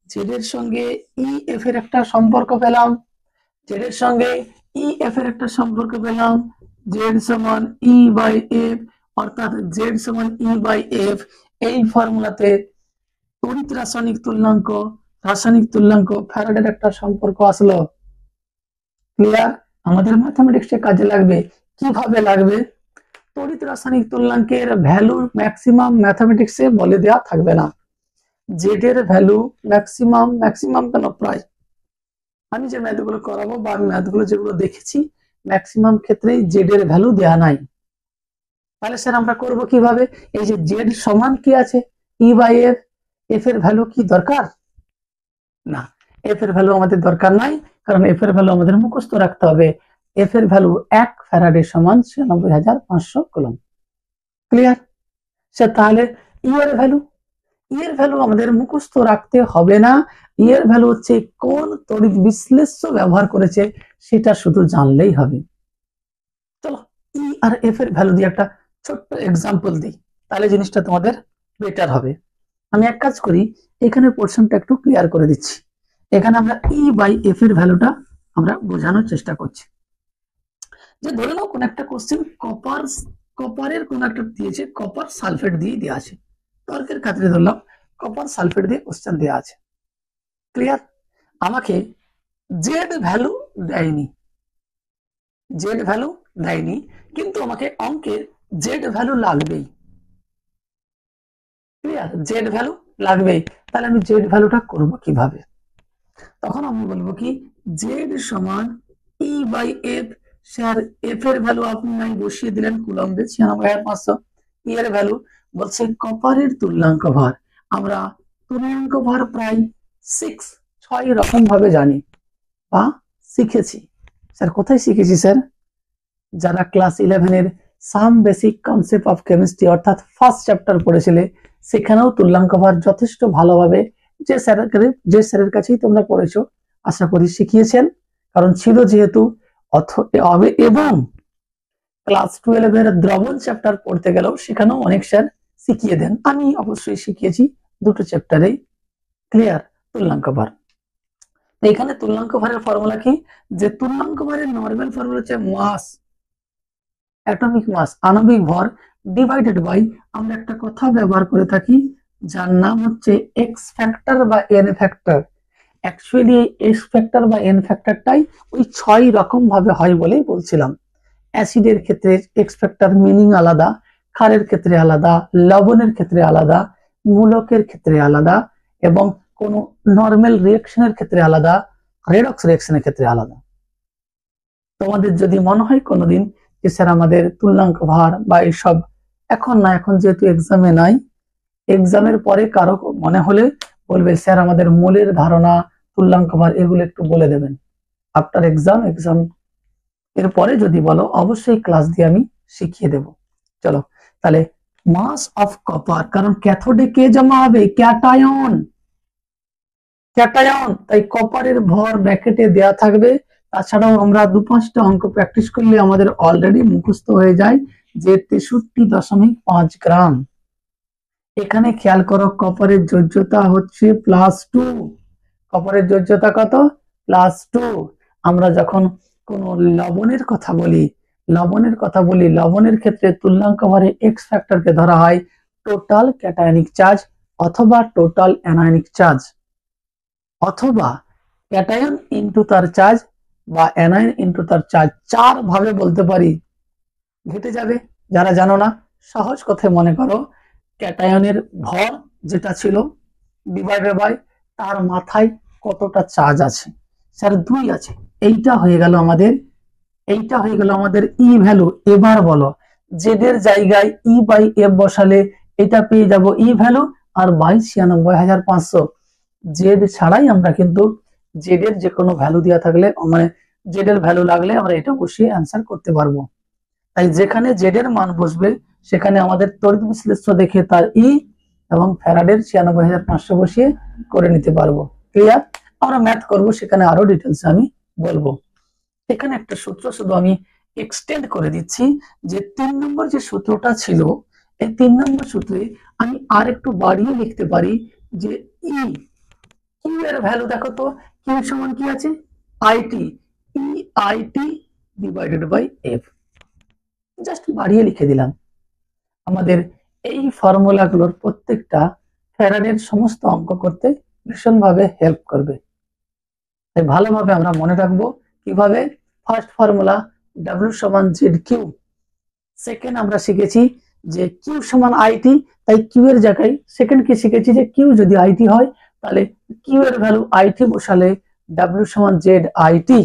জেড এর সঙ্গে ই এফ এর একটা সম্পর্ক পেলাম, জেড এর সঙ্গে ই এফ এর একটা সম্পর্ক পেলাম, জেড সমান ই বাই এফ, অর্থাৎ জেড সমান ই বাই এফ। এই ফর্মুলাতে তড়িৎ রাসায়নিক তুল্যাঙ্ক ফ্যারাডের একটা সম্পর্ক আসলো। ক্লিয়ার? আমাদের ম্যাথমেটিক্সে কাজে লাগবে। কিভাবে লাগবে? তড়িৎ রাসায়নিক তুল্যাঙ্কের ভ্যালু ম্যাক্সিমাম ম্যাথমেটিক্সে বলে দেওয়া থাকবে না। জেড এর ভ্যালু ম্যাক্সিমাম কেন, প্রায়। আমি যে ম্যাথগুলো করাবো বা আমি ম্যাথগুলো যেগুলো দেখেছি, ম্যাক্সিমাম ক্ষেত্রেই জেড এর ভ্যালু দেওয়া নাই। তাহলে স্যার আমরা করব কিভাবে? এই যে জেড সমান কি আছে, ই বাই এফ, এফ এর ভ্যালু কি দরকার? না, এফ এর ভ্যালু আমাদের দরকার নাই, কারণ এফ এর ভ্যালু আমাদের মুখস্থ রাখতে হবে। এফ এর ভ্যালু 1 ফ্যারাডে সমান 96,500 কুলম্ব। ক্লিয়ার? স্যার তাহলে ই এর ভ্যালু আমাদের মুখস্থ রাখতে হবে না। ই এর ভ্যালু হচ্ছে কোন তড়িৎ বিশ্লেষ্য ব্যবহার করেছে সেটা শুধু জানলেই হবে। চলো ই আর এফ এর ভ্যালু দিয়ে একটা ছোট্ট এক্সাম্পল দিই, তাহলে জিনিসটা তোমাদের বেটার হবে। আমি এক কাজ করি, এখানে পোর্শনটা একটু ক্লিয়ার করে দিচ্ছি। এখানে আমরা ই বাই এফ এর ভ্যালুটা আমরা বোঝানোর চেষ্টা করছি। যে ধরে নাও কোন একটা কোশ্চেন কপারের কোন একটা দিয়েছে, কপার সালফেট দিয়ে দেওয়া আছে, তর্কের ক্ষেত্রে ধরলাম কপার সালফেট দিয়ে কোশ্চেন দেওয়া আছে। ক্লিয়ার? আমাকে জেড ভ্যালু দেয়নি, কিন্তু আমাকে অঙ্কের জেড ভ্যালু লাগবেই। ক্লিয়ার? জেড ভ্যালু লাগবেই। তাহলে আমি জেড ভ্যালুটা করব কিভাবে? তখন আমি বলবো কি, জেড সমান E by F. Sir F এর ভ্যালু আপনি নাই বসিয়ে দিলেন কুলম্বে 96,500, ই এর ভ্যালু বলছে কপারের তুল্যাঙ্ক ভার। আমরা তুল্যাঙ্ক ভার প্রায় 6 রকম ভাবে জানি বা শিখেছি। স্যার কোথায় শিখেছি? স্যার যারা ক্লাস 11 এর some basic concept of chemistry অর্থাৎ ফার্স্ট চ্যাপ্টার পড়েছিলে, সেখানেও তুল্যাঙ্ক ভার যথেষ্ট ভালোভাবে যে স্যারের কাছেই তোমরা পড়েছো আশা করি শিখিয়েছেন, কারণ ছিল যেহেতু। এবং ক্লাস 12 এর দ্রবণ চ্যাপ্টার পড়তে গেলেও সেখানেও অনেক স্যার শিখিয়ে দেন, আমি অবশ্যই শিখিয়েছি দুটো চ্যাপ্টারেই। ক্লিয়ার? তুল্যাঙ্ক ভার। এখানে তুল্যাঙ্ক ভারের ফর্মুলা কি? যে তুল্যাঙ্ক ভারের নরমাল ফর্মুলা হচ্ছে মাস, অ্যাটমিক মাস, আণবিক ভর, ডিভাইডেড বাই আমরা একটা কথা ব্যবহার করে থাকি যার নাম হচ্ছে এক্স ফ্যাক্টর বা এন ফ্যাক্টর। অ্যাকচুয়ালি এই এক্স ফ্যাক্টর বা এন ফ্যাক্টরটাই ওই 6 রকম ভাবে হয় বলেই বলছিলাম। অ্যাসিডের ক্ষেত্রে এক্স ফ্যাক্টর মিনিং আলাদা, ক্ষারের ক্ষেত্রে আলাদা, লবণের ক্ষেত্রে আলাদা, মূলকের ক্ষেত্রে আলাদা, এবং কোন নর্মাল রিঅ্যাকশনের ক্ষেত্রে আলাদা, রেডক্স রিঅ্যাকশনের ক্ষেত্রে আলাদা। তোমাদের যদি মনে হয় কোনোদিন যে স্যার আমাদের তুল্যাঙ্ক ভার বা এইসব এখন না, এখন যেহেতু এক্সামে নাই, এক্সামের পরে কারো মনে হলে বলবে স্যার আমাদের মূলের ধারণা, তুল্যাঙ্ক ভার এগুলো একটু বলে দেবেন আফটার এক্সাম এর পরে যদি বলো অবশ্যই ক্লাস দিয়ে আমি শিখিয়ে দেব। চলো তাহলে মাস অফ কপার, কারণ ক্যাথোডে কে জমা হবে? ক্যাটায়ন। ক্যাটায়ন, তাই কপারের ভর ব্র্যাকেটে দেয়া থাকবে। তাছাড়াও আমরা 2-5টা অঙ্ক প্র্যাকটিস করলে আমাদের অলরেডি মুখস্থ হয়ে যায় যে 63.5 গ্রাম। এখানে খেয়াল করো কপারের যোজ্যতা হচ্ছে +2। কপারের যোজ্যতা কত? +2। আমরা যখন কোন লবণের কথা বলি, লবণের ক্ষেত্রে তুল্যাঙ্ক ভারে এক্স ফ্যাক্টরকে ধরা হয় টোটাল ক্যাটায়নিক চার্জ অথবা টোটাল অ্যানায়নিক চার্জ, অথবা ক্যাটায়ন ইনটু তার চার্জ বা অ্যানায়ন ইনটু তার চার্জ। 4 ভাবে বলতে পারি, ঘেটে যাবে যারা জানো না। সহজ কথায় মনে করো ক্যাটায়নের ভর যেটা ছিল ডিভাইডেড বাই তার মাথায় কতটা চার্জ আছে। স্যার 2 আছে, এইটা হয়ে গেল আমাদের ই ভ্যালু। এবার বলো জেড এর জায়গায় ই বাই এফ বসালে এটা পেয়ে যাব ই ভ্যালু আর বাই 96,500। জেড ছাড়াই আমরা কিন্তু জেড এর যে কোনো ভ্যালু দেওয়া থাকলে মানে জেড এর ভ্যালু লাগলে আমরা এটা বসিয়ে অ্যান্সার করতে পারবো। তাই যেখানে জেড এর মান বসবে সেখানে আমাদের তড়িৎ বিশ্লেষ্য দেখে তার ই এবং ফ্যারাডের 96,500 বসিয়ে করে নিতে পারবো। ক্লিয়ার? আমরা ম্যাথ করব, সেখানে আরো ডিটেলস আমি বলবো। এখানে একটা সূত্র শুধু আমি এক্সটেন্ড করে দিচ্ছি, যে 3 নম্বর যে সূত্রটা ছিল এই 3 নম্বর সূত্রে আমি আর একটু বাড়িয়ে লিখতে পারি যে ই কিউ এর ভ্যালু দেখো তো, কিউ সমান কি আছে? I t, E I t divided by F. Just বাড়িয়ে লিখে দিলাম। আমাদের এই ফর্মুলাগুলোর প্রত্যেকটা ফ্যারাডের সমস্ত অঙ্ক করতে ভীষণভাবে হেল্প করবে। তাই ভালোভাবে আমরা মনে রাখবো। কিভাবে? ফার্স্ট ফর্মুলা W সমান জেড কিউ। সেকেন্ড আমরা শিখেছি যে কিউ সমান আইটি, তাই কিউ এর জায়গায় সেকেন্ড কি শিখেছি যে কিউ যদি আইটি হয় তাহলে কিউ এর ভ্যালু আইটি বসালে W সমান Z I t.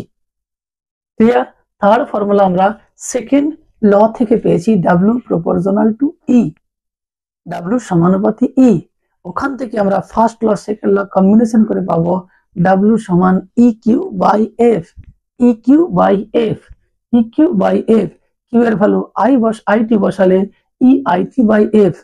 Clear? Third formula আমরা সেকেন্ড ল থেকে পেয়েছি W proportional to E, W সমানুপাতি ই। ওখান থেকে আমরা first law second law combination করে পাবো W সমান E Q by F, E Q by F, E Q by F. Q এর ভ্যালু আইটি বসালে ই আইটি বাই এফ।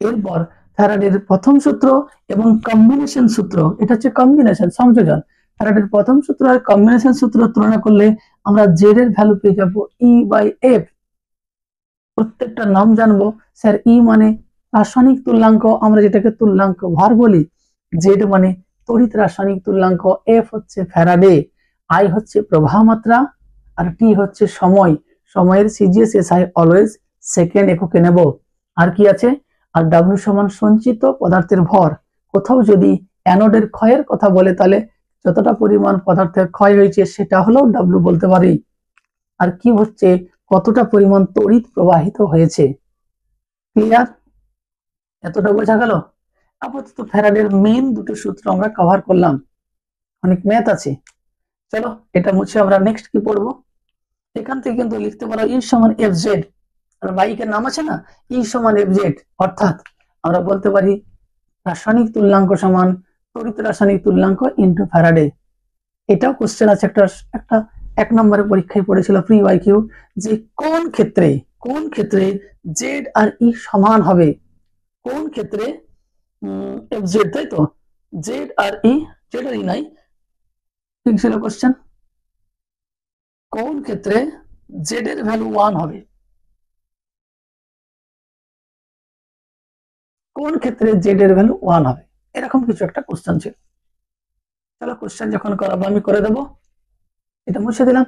এরপর ফ্যারাডের প্রথম সূত্র এবং কম্বিনেশন সূত্র, এটা হচ্ছে কম্বিনেশন সংযোজন। ফ্যারাডের প্রথম সূত্র আর কম্বিনেশন সূত্র তুলনা করলে আমরা জেড এর ভ্যালু পেয়ে যাবো ই বাই এফ। প্রত্যেকটা নাম জানবো। স্যার ই মানে রাসায়নিক তুল্যাঙ্ক, আমরা যেটাকে তুল্যাঙ্ক ভার বলি। জেড মানে তড়িৎ রাসায়নিক তুল্যাঙ্ক, এফ হচ্ছে ফ্যারাডে, আই হচ্ছে প্রবাহ মাত্রা, আর টি হচ্ছে সময়। সময়ের সিজিএস এসআই অলওয়েজ সেকেন্ড এককে নেব। আর কি আছে? আর ডাব্লিউ সমান সঞ্চিত পদার্থের ভর। কোথাও যদি অ্যানোডের ক্ষয়ের কথা বলে তাহলে যতটা পরিমাণ পদার্থের ক্ষয় হয়েছে সেটা হলেও ডাব্লিউ বলতে পারি। আর কি হচ্ছে? কতটা পরিমাণ তড়িৎ প্রবাহিত হয়েছে। ক্লিয়ার? এতটা বোঝা গেল? আপাতত ফ্যারাডের মেইন দুটো সূত্র আমরা কভার করলাম। অনেক ম্যাথ আছে, চলো এটা মুছে আমরা নেক্সট কি পড়বো। এখান থেকে কিন্তু লিখতে পারো ই সমান এফ জেড, বাইকের নাম আছে না, ই সমান এফ জেড। অর্থাৎ আমরা বলতে পারি রাসায়নিক তুল্যাঙ্ক সমান তড়িৎ রাসায়নিক তুল্যাঙ্ক ইনটু ফ্যারাডে। এটাও কোশ্চেন আছে একটা 1 নম্বরের পরীক্ষায় পড়েছিল প্রি ওয়াইকিউ, যে কোন ক্ষেত্রে জেড আর ই সমান হবে। কোন ক্ষেত্রে এফ জেড, তাই তো, জেড আর ই নাই, ঠিক ছিল কোশ্চেন। কোন ক্ষেত্রে জেড এর ভ্যালু 1 হবে, কোন ক্ষেত্রে জেড এর ভ্যালু 1 হবে, এরকম কিছু একটা কোশ্চেন ছিল। চলো কোশ্চেন যখন করাবো আমি করে দেবো। এটা মুছে দিলাম,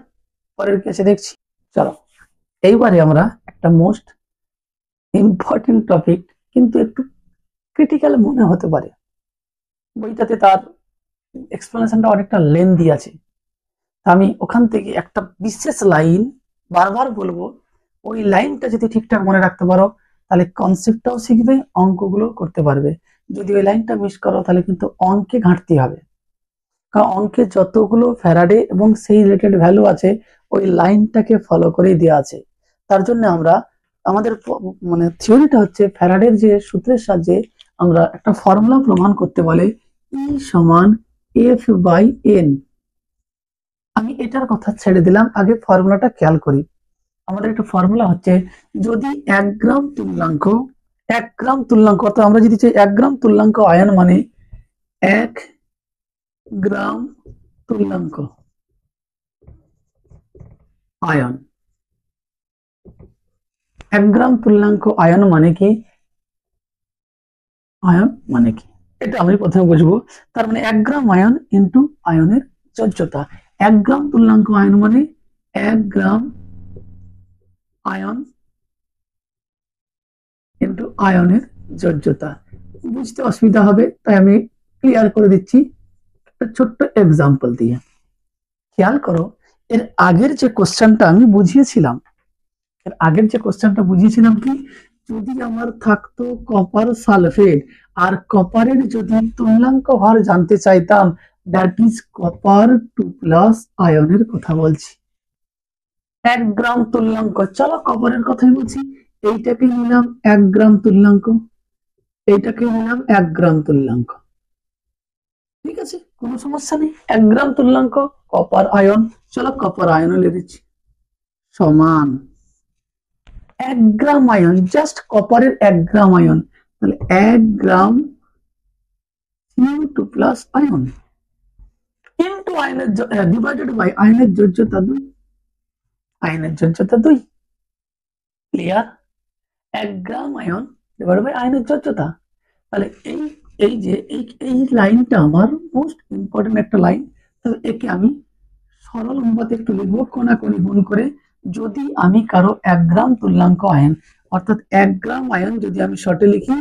পরের কেসে দেখছি। চলো এইবারে আমরা একটা মোস্ট ইম্পর্টেন্ট টপিক, কিন্তু একটু ক্রিটিক্যাল মনে হতে পারে, বইটাতে তার এক্সপ্লেনেশনটা অনেকটা লেন্দি আছে। আমি ওখান থেকে একটা বিশেষ লাইন বারবার বলবো, ওই লাইনটা যদি ঠিকঠাক মনে রাখতে পারো তাহলে কনসেপ্টটাও শিখবে, অঙ্কগুলো করতে পারবে। যদি ওই লাইনটা মিস করো তাহলে কিন্তু অঙ্কে ঘাটতি হবে, কারণ অঙ্কে যতগুলো ফ্যারাডে এবং সেই রিলেটেড ভ্যালু আছে ওই লাইনটাকে ফলো করেই দেওয়া আছে। তার জন্য আমরা আমাদের মানে থিওরিটা হচ্ছে ফ্যারাডের যে সূত্রের সাহায্যে আমরা একটা ফর্মুলা প্রমাণ করতে বলে E সমান F/N। আমি এটার কথা ছেড়ে দিলাম, আগে ফর্মুলাটা খেয়াল করি। আমাদের একটা ফর্মুলা হচ্ছে যদি 1 গ্রাম তুল্যাঙ্ক, 1 গ্রাম তুল্যাঙ্ক অর্থাৎ আমরা যদি চাই 1 গ্রাম তুল্যাঙ্ক আয়ন মানে 1 গ্রাম তুল্যাঙ্ক আয়ন। 1 গ্রাম তুল্যাঙ্ক আয়ন মানে কি, আয়ন মানে কি এটা আমি প্রথমে বুঝবো। তার মানে 1 গ্রাম আয়ন ইন্টু আয়নের যোজ্যতা। 1 গ্রাম তুল্যাঙ্ক আয়ন মানে 1 গ্রাম আয়ন ইন্টু আয়নের যোজ্যতা। বুঝতে অসুবিধা হবে তাই আমি ক্লিয়ার করে দিচ্ছি একটা ছোট্ট এক্সাম্পল দিয়ে। খেয়াল করো, এর আগের যে কোশ্চেনটা আমি বুঝিয়েছিলাম, এর আগের যে কোশ্চেনটা বুঝিয়েছিলাম কি, যদি আমার থাকতো কপার সালফেট আর কপারের যদি তুল্যাঙ্ক ভার জানতে চাইতাম, দ্যাট ইজ কপার 2+ আয়নের কথা বলছি। 1 গ্রাম তুল্যাঙ্ক, চলো কপারের কথাই বলছি, এইটাকে নিলাম 1 গ্রাম তুল্যাঙ্ক, এইটাকে নিলাম 1 গ্রাম তুল্যাঙ্ক, ঠিক আছে কোনো সমস্যা নেই। 1 গ্রাম তুল্যাঙ্ক কপার আয়ন, চলো কপার আয়নও লিখেছি সমান 1 গ্রাম আয়ন, জাস্ট কপারের 1 গ্রাম আয়ন, তাহলে 1 গ্রাম Cu2+ আয়ন ইনটু আয়নের ডিভাইডেড বাই আয়নের যোজ্যতা 2, আয়নের যোজ্যতা 2, clear. 1 gram ion divided by আয়নের যোজ্যতা। তাহলে এই যে এই লাইনটা আমার মোস্ট ইম্পর্টেন্ট একটা লাইন। তাহলে একে আমি সরল অনুপাতে একটু লিখবো কোনাকুনি গুণ করে। যদি আমি কারো 1 গ্রাম তুল্যাঙ্ক আয়ন অর্থাৎ 1 গ্রাম আয়ন যদি আমি শর্টে লিখি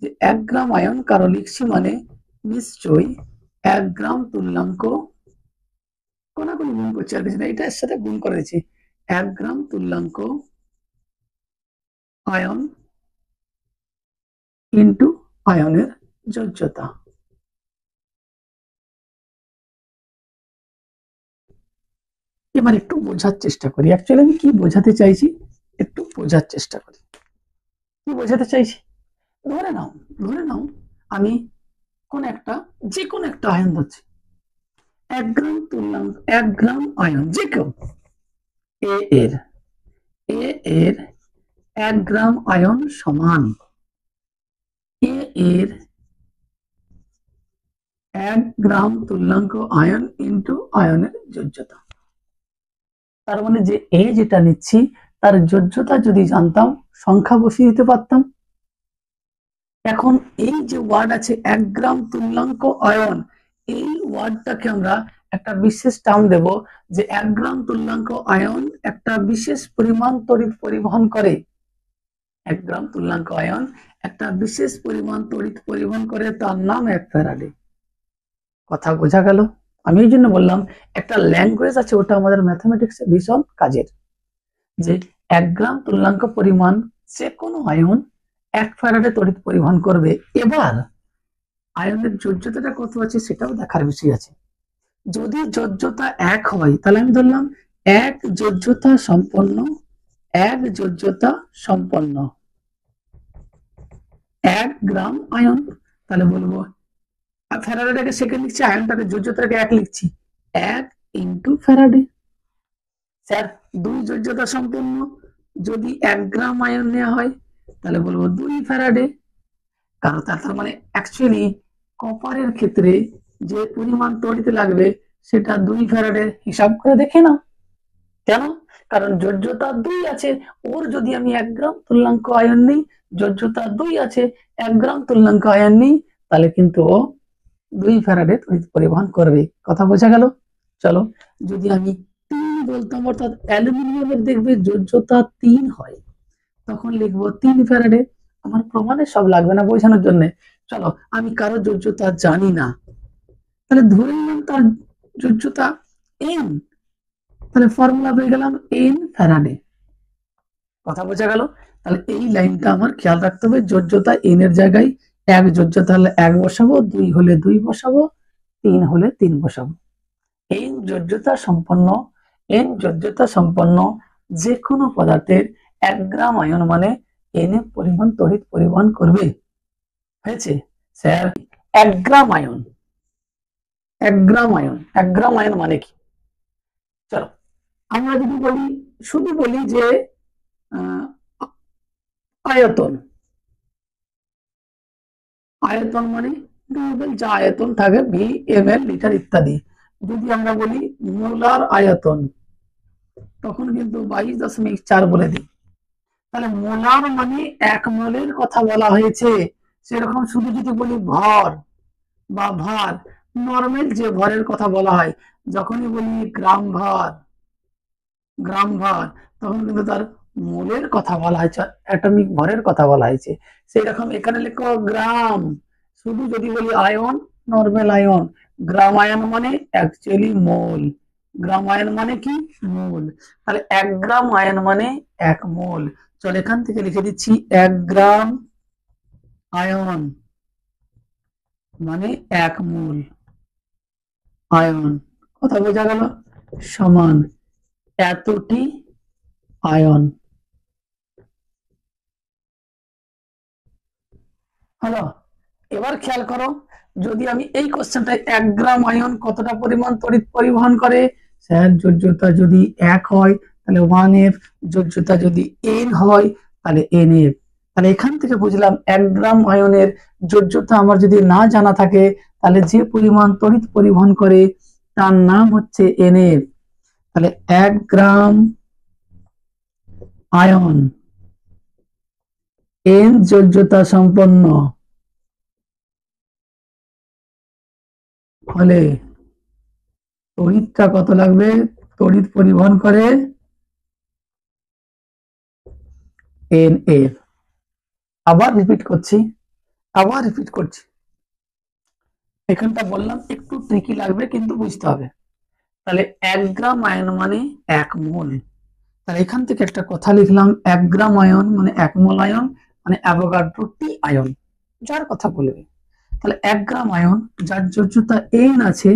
যে 1 গ্রাম আয়ন কারো লিখছি মানে নিশ্চয়ই 1 গ্রাম তুল্যাঙ্ক, কোনাকুনি গুণ করছি আর কিছু না, এটা এর সাথে গুণ করে দিচ্ছি, 1 গ্রাম তুল্যাঙ্ক আয়ন ইন্টু আয়নের যোজ্যতা। এবার একটু বোঝার চেষ্টা করি, অ্যাকচুয়ালি আমি কি বোঝাতে চাইছি একটু বোঝার চেষ্টা করি। কি বোঝাতে চাইছি, ধরে নাও আমি কোন একটা যে কোন একটা আয়ন ধরছি, 1 গ্রাম তুল্যাঙ্ক 1 গ্রাম আয়ন যে কেউ এ এর 1 গ্রাম আয়ন সমান এর 1 গ্রাম তুল্যাঙ্ক আয়ন ইন্টু আয়নের যোজ্যতা। তার মানে যে যেটা নিচ্ছি তার যোজ্যতা যদি জানতাম সংখ্যা বসিয়ে দিতে পারতাম। এখন এই যে ওয়ার্ড আছে 1 গ্রাম তুল্যাঙ্ক আয়ন, এই ওয়ার্ডটাকে আমরা একটা বিশেষ টার্ম দেব যে 1 গ্রাম তুল্যাঙ্ক আয়ন একটা বিশেষ পরিমাণ তড়িৎ পরিবহন করে। 1 গ্রাম তুল্যাঙ্ক আয়ন একটা বিশেষ পরিমাণ তড়িৎ পরিবহন করে, তার নাম 1 ফ্যারাডে। কথা বোঝা গেল? আমি এই জন্য বললাম একটা ল্যাঙ্গুয়েজ আছে, ওটা আমাদের ম্যাথমেটিক্সে ভীষণ কাজের, যে 1 গ্রাম তুল্যাঙ্ক পরিমাণ যে কোনো আয়ন 1 ফ্যারাডে তড়িৎ পরিবহন করবে। এবার আয়নের যোজ্যতাটা কত আছে সেটাও দেখার বিষয় আছে। যদি যোজ্যতা 1 হয় তাহলে আমি ধরলাম 1 যোজ্যতা সম্পন্ন 1 যোজ্যতা সম্পন্ন 1 গ্রাম আয়ন, তাহলে বলবো ফ্যারাডেটাকে সেকেন্ড লিখছি, আয়নটাকে যোজ্যতাকে 1 লিখছি, 1 ইন্টু ফ্যারাডে। স্যার 2 যোজ্যতা সম্পন্ন যদি 1 গ্রাম আয়ন নেওয়া হয় তাহলে বলবো 2 ফ্যারাডে। কারণ তার মানে অ্যাকচুয়ালি কপারের ক্ষেত্রে যে পরিমাণ তড়িৎ লাগবে সেটা 2 ফ্যারাডে, হিসাব করে দেখে নাও। কেন? কারণ যোজ্যতা 2 আছে, ওর যদি আমি 1 গ্রাম তুল্যাঙ্ক আয়ন নিই, যোজ্যতা 2 আছে, 1 গ্রাম তুল্যাঙ্ক আয়ন নিই, তাহলে কিন্তু ও 2 ফ্যারাডে তড়িৎ পরিবহন করবে। কথা বোঝা গেল? চলো, যদি আমি 3 বলতাম অর্থাৎ অ্যালুমিনিয়ামের দেখবে যোজ্যতা 3 হয়, তখন লিখবো 3 ফ্যারাডে। আমার প্রমাণে সব লাগবে না, বোঝানোর জন্য। চলো, আমি কারো যোজ্যতা জানি না, তাহলে ধরে নিলাম তার যোজ্যতা n, তাহলে ফর্মুলা পেয়ে গেলাম n ফ্যারাডে। কথা বোঝা গেল? তাহলে এই লাইনটা আমার খেয়াল রাখতে হবে, যোজ্যতা এন এর জায়গায় এক যোজ্যতা হলে এক বসাবো, 2 হলে 2 বসাবো, 3 হলে 3 বসাবো। এন যোজ্যতা সম্পন্ন যে কোনো পদার্থের 1 গ্রাম আয়ন মানে এন এ পরিমাণ তড়িৎ পরিবহন করবে। হয়েছে sir? 1 gram ion, 1 gram ion, 1 gram ion মানে কি? চলো আমরা যদি বলি, শুধু বলি যে আয়তন, আয়তন মানে যা আয়তন থাকে ভি এম এল লিটার ইত্যাদি। যদি আমরা বলি মোলার আয়তন তখন কিন্তু 22.4 বলে দিই। তাহলে মোলার মানে 1 মোলের কথা বলা হয়েছে। সেরকম শুধু যদি বলি ভর বা ভার, নরমাল যে ভরের কথা বলা হয়, যখনই বলি গ্রাম ভর, গ্রাম ভর, তখন কিন্তু তার মোলের কথা বলা হয়েছে, অ্যাটমিক ভরের কথা বলা হয়েছে। সেই রকম এখানে লেখো গ্রাম। শুধু যদি বলি আয়ন, নরমাল আয়ন, গ্রাম আয়ন মানে অ্যাকচুয়ালি মোল। গ্রাম আয়ন মানে কি? মোল। তাহলে 1 গ্রাম আয়ন মানে 1 মোল। চল এখান থেকে লিখে দিচ্ছি 1 গ্রাম আয়ন মানে 1 মোল আয়ন। কথা বোঝা গেল? সমান এতটি আয়ন। হলো? এবার খেয়াল করো, যদি আমি এই কোশ্চেনটায় 1 গ্রাম আয়ন কতটা পরিমাণ তড়িৎ পরিবহন করে? স্যার যোজ্যতা যদি 1 হয় তাহলে 1F, যোজ্যতা যদি N হয় তাহলে NF। তাহলে এখান থেকে বুঝলাম 1 গ্রাম আয়নের যোজ্যতা আমার যদি না জানা থাকে তাহলে যে পরিমাণ তড়িৎ পরিবহন করে তার নাম হচ্ছে NF। তাহলে 1 গ্রাম আয়ন N যোজ্যতা সম্পন্ন হলে তড়িৎটা কত লাগবে? তড়িৎ পরিবহন করে NF। আবার রিপিট করছি, এখানটা বললাম একটু ট্রিকি লাগবে কিন্তু বুঝতে হবে। তাহলে 1 গ্রাম আয়ন মানে 1 মোল। তাহলে এখান থেকে একটা কথা লিখলাম, 1 গ্রাম আয়ন মানে 1 মোল আয়ন মানে অ্যাভোগাড্রো টি আয়ন, যার কথা বলবে। তাহলে 1 গ্রাম আয়ন যার যোজ্যতা N আছে,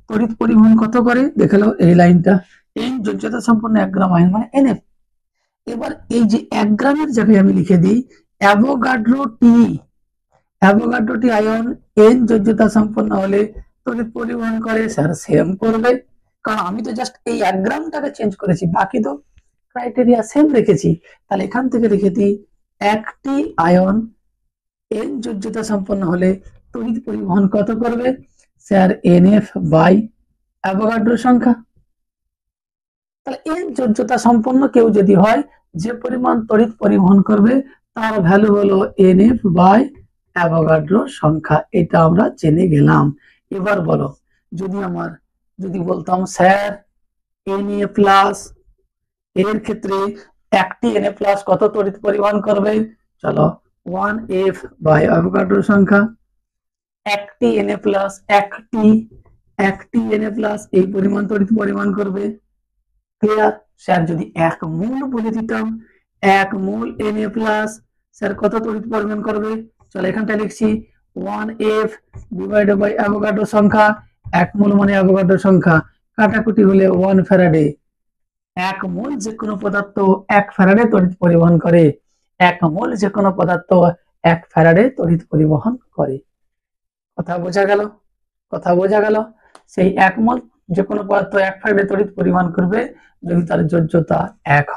তড়িৎ পরিবহন কত করে দেখালো এই লাইনটা। N যোজ্যতা সম্পন্ন 1 গ্রাম আয়ন মানে NF। এবার এই যে 1 গ্রামের জায়গায় আমি লিখে দিই অ্যাভোগাড্রো টি আয়ন N যোজ্যতা সম্পন্ন হলে তড়িৎ পরিবহন করে। স্যার সেম করবে, কারণ আমি তো জাস্ট এই 1 গ্রামটাকে চেঞ্জ করেছি, বাকি তো ক্রাইটেরিয়া সেম রেখেছি। তাহলে এখান থেকে লিখে দিই একটি আয়ন N যোজ্যতা সম্পন্ন হলে তড়িৎ পরিবহন কত করবে? স্যার NF বাই অ্যাভোগাড্রো সংখ্যা। তাহলে N যোজ্যতা সম্পন্ন কেউ যদি হয়, যে পরিমাণ তড়িৎ পরিবহন করবে তার ভ্যালু হলো NF বাই অ্যাভোগাড্রো সংখ্যা। এটা আমরা জেনে গেলাম। এবার বলো, যদি বলতাম স্যার Na প্লাস, এর ক্ষেত্রে একটি Na প্লাস কত তড়িৎ পরিবহন করবে? চলো 1F বাই অ্যাভোগাড্রো সংখ্যা। একটি Na প্লাস, একটি Na প্লাস এই পরিমাণ তড়িৎ পরিবহন করবে। ক্লিয়ার? স্যার যদি 1 মোল বলে দিতাম, 1 মোল Na প্লাস স্যার কত তড়িৎ পরিবহন করবে? চলো এখানটা লিখছি 1F ডিভাইডেড বাই অ্যাভোগাড্রো সংখ্যা। 1 মোল মানে অ্যাভোগাড্রো সংখ্যা, কাটাকুটি হলে 1 ফ্যারাডে। 1 মোল যে কোনো পদার্থ 1 ফ্যারাডে তড়িৎ পরিবহন করে। 1 মোল যে কোনো পদার্থ 1 ফ্যারাডে তড়িৎ পরিবহন করে। কথা বোঝা গেল? সেই 1 মোল যে কোনো পদার্থ 1 ফ্যারাডে তড়িৎ পরিবহন করবে যদি তার যোজ্যতা 1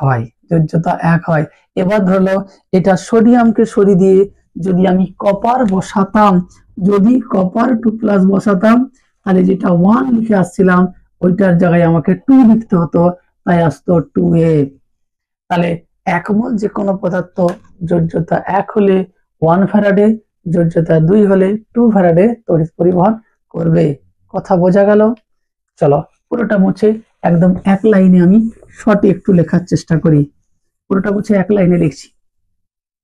হয়। এবার ধরলো এটা সোডিয়ামকে সরিয়ে দিয়ে যদি আমি কপার বসাতাম, যদি কপার 2+ বসাতাম, তাহলে যেটা 1 লিখে আসছিলাম ওইটার জায়গায় আমাকে 2 লিখতে হতো, তাই আসতো 2A। তাহলে 1 মোল যে কোনো পদার্থ যোজ্যতা 1 হলে 1 ফ্যারাডে, যোজ্যতা 2 হলে 2 ফ্যারাডে তড়িৎ পরিবহন করবে। কথা বোঝা গেল? চলো পুরোটা মুছে একদম 1 লাইনে আমি শর্টে একটু লেখার চেষ্টা করি। পুরোটা মুছে 1 লাইনে লিখছি,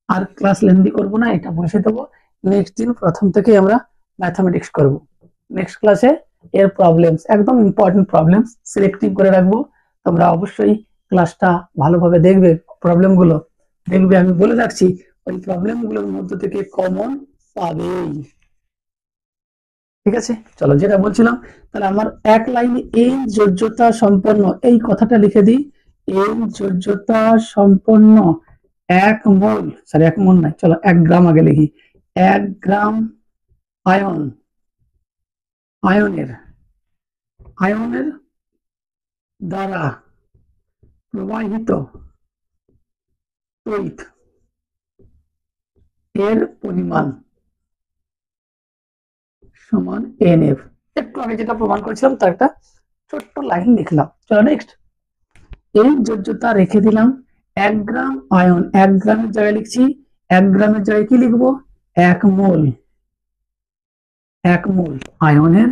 আর ক্লাস লেন্দি করব না, এটা মুছে দেবো। নেক্সট দিন প্রথম থেকে আমরা ম্যাথমেটিক্স করব। নেক্সট ক্লাসে এর প্রবলেমস, একদম ইম্পর্টেন্ট প্রবলেমস সিলেক্টিভ করে রাখবো। তোমরা অবশ্যই ক্লাসটা ভালোভাবে দেখবে, প্রবলেমগুলো দেখবে আমি বলে রাখছি ওই প্রবলেমগুলোর মধ্যে থেকে কমন পাবেই। ঠিক আছে, চলো যেটা বলছিলাম, তাহলে আমার এক লাইনে এই যোজ্যতা সম্পন্ন এই কথাটা লিখে দিই। এই যোজ্যতা সম্পন্ন 1 মোল, সরি 1 মোল নাই, চলো 1 গ্রাম আগে লিখি। 1 গ্রাম আয়ন, আয়নের দ্বারা প্রবাহিত তড়িৎ এর পরিমাণ সমান NF। একটু আগে যেটা প্রমাণ করেছিলাম তার একটা ছোট্ট লাইন লিখলাম। চলো নেক্সট, এই যোজ্যতা রেখে দিলাম। 1 গ্রাম আয়ন, 1 গ্রামের জায়গায় লিখছি, 1 গ্রামের জায়গায় কি লিখবো? 1 মোল। 1 মোল আয়নের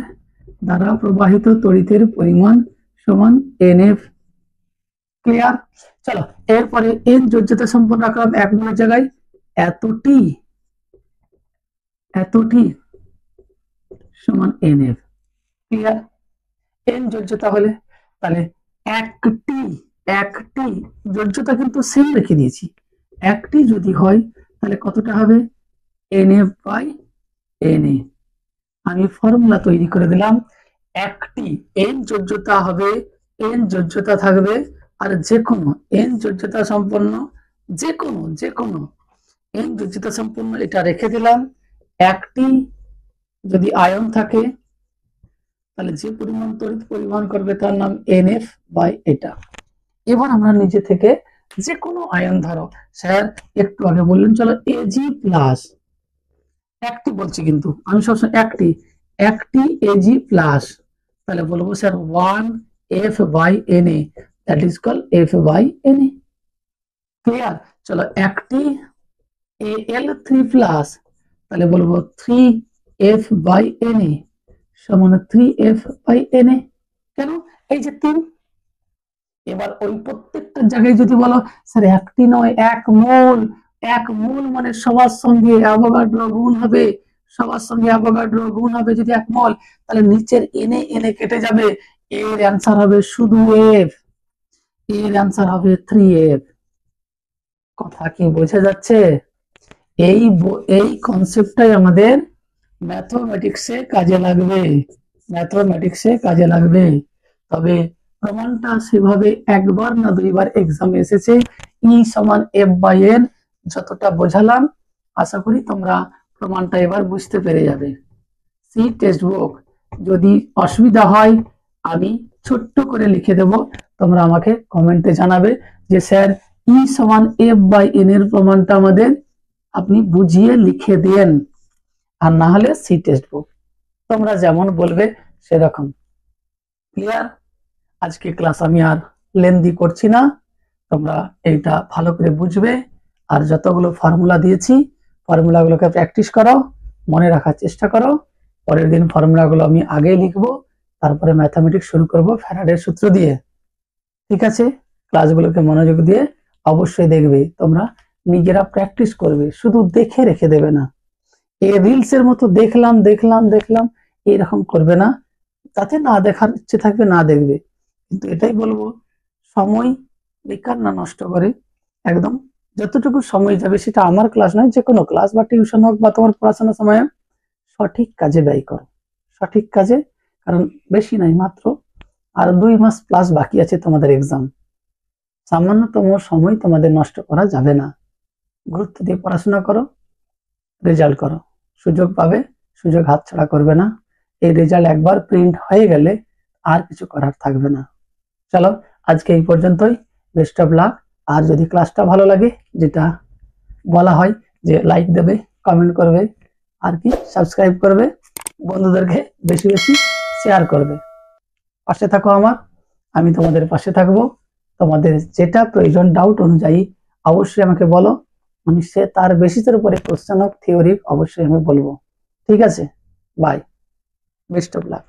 দ্বারা প্রবাহিত তড়িতের পরিমাণ সমান NF। ক্লিয়ার? চলো এরপরে এন যোজ্যতা সম্পন্ন রাখলাম 1 মোলের জায়গায় এতটি সমান NF। ক্লিয়ার? এন যোজ্যতা হলে তাহলে একটি যোজ্যতা কিন্তু সেম রেখে দিয়েছি, একটি যদি হয় তাহলে কতটা হবে? NF/Na। আমি ফর্মুলা তৈরি করে দিলাম। একটি এন যোজ্যতা হবে, এন যোজ্যতা থাকবে, আর যে কোনো এন যোজ্যতা সম্পন্ন যে কোনো এন যোজ্যতা সম্পন্ন এটা রেখে দিলাম। একটি যদি আয়ন থাকে তাহলে যে পরিমাণ তড়িৎ পরিবহন করবে তার নাম NF বাই এটা। এবার আমরা নিজে থেকে যে কোনো আয়ন, ধরো স্যার একটু আগে বললেন চলো Ag+, একটি বলছি কিন্তু আমি সবসময় একটি Ag+, তাহলে বলবো sir 1F/Na, that is call F/Na। Clear? চলো একটি Al3+, তাহলে বলবো 3F/Na সমান 3F/Na। কেন? এই যে 3। এবার ওই প্রত্যেকটা জায়গায় যদি বলো স্যার একটি নয় 1 মোল, 1 মোল মানে সবার সঙ্গে অ্যাভোগাড্রো গুণ হবে, সবার সঙ্গে অ্যাভোগাড্রো গুণ হবে যদি 1 মোল, তাহলে নিচের এনে কেটে যাবে, এর অ্যান্সার হবে শুধু F, এর অ্যান্সার হবে 3F। কথা কি বোঝা যাচ্ছে? এই কনসেপ্টটাই আমাদের ম্যাথমেটিক্সে কাজে লাগবে। তবে প্রমাণটা সেভাবে একবার না 2বার এক্সামে এসেছে। E=F/N যতটা বোঝালাম আশা করি তোমরা প্রমাণটা এবার বুঝতে পেরে যাবে। সি টেক্সট বুক, যদি অসুবিধা হয় আমি ছোট্ট করে লিখে দেব, তোমরা আমাকে কমেন্টে জানাবে যে স্যার E=F/N এর প্রমাণটা আমাদের আপনি বুঝিয়ে লিখে দেন, আর না হলে সি টেক্সট বুক, তোমরা যেমন বলবে সেরকম। ক্লিয়ার? আজকে ক্লাস আমি আর লেন্দি করছি না, তোমরা এইটা ভালো করে বুঝবে, আর যতগুলো ফর্মুলা দিয়েছি ফর্মুলাগুলোকে প্র্যাকটিস করো, মনে রাখার চেষ্টা করো। পরের দিন ফর্মুলাগুলো আমি আগে লিখবো, তারপরে ম্যাথমেটিক্স শুরু করব ফ্যারাডের সূত্র দিয়ে। ঠিক আছে? ক্লাসগুলোকে মনোযোগ দিয়ে অবশ্যই দেখবে, তোমরা নিজেরা প্র্যাকটিস করবে, শুধু দেখে রেখে দেবে না। এই রিলস এর মতো দেখলাম এরকম করবে না, তাতে না দেখার ইচ্ছে থাকবে না দেখবে। কিন্তু এটাই বলবো, সময় বেকার না নষ্ট করে, একদম যতটুকু সময় যাবে, সেটা আমার ক্লাস নয়, যে কোনো ক্লাস বা টিউশন হোক বা তোমার পড়াশোনার সময়, সঠিক কাজে ব্যয় করো, সঠিক কাজে। কারণ বেশি নাই, মাত্র আর 2 মাস প্লাস বাকি আছে তোমাদের এক্সাম। সামান্যতম সময় তোমাদের নষ্ট করা যাবে না। গুরুত্ব দিয়ে পড়াশোনা করো, রেজাল্ট করো, সুযোগ পাবে, সুযোগ হাতছাড়া করবে না। এই রেজাল্ট একবার প্রিন্ট হয়ে গেলে আর কিছু করার থাকবে না। চলো আজকে এই পর্যন্তই, বেস্ট অফ লাক। আর যদি ক্লাসটা ভালো লাগে, যেটা বলা হয় যে লাইক দেবে, কমেন্ট করবে, আর কি সাবস্ক্রাইব করবে, বন্ধুদেরকে বেশি বেশি শেয়ার করবে। পাশে থাকো আমার, আমি তোমাদের পাশে থাকবো। তোমাদের যেটা প্রয়োজন ডাউট অনুযায়ী অবশ্যই আমাকে বলো, আমি সে তার বেসিসের উপরে কোশ্চেন হোক থিওরি অবশ্যই আমি বলবো। ঠিক আছে? Bye, best of lakh.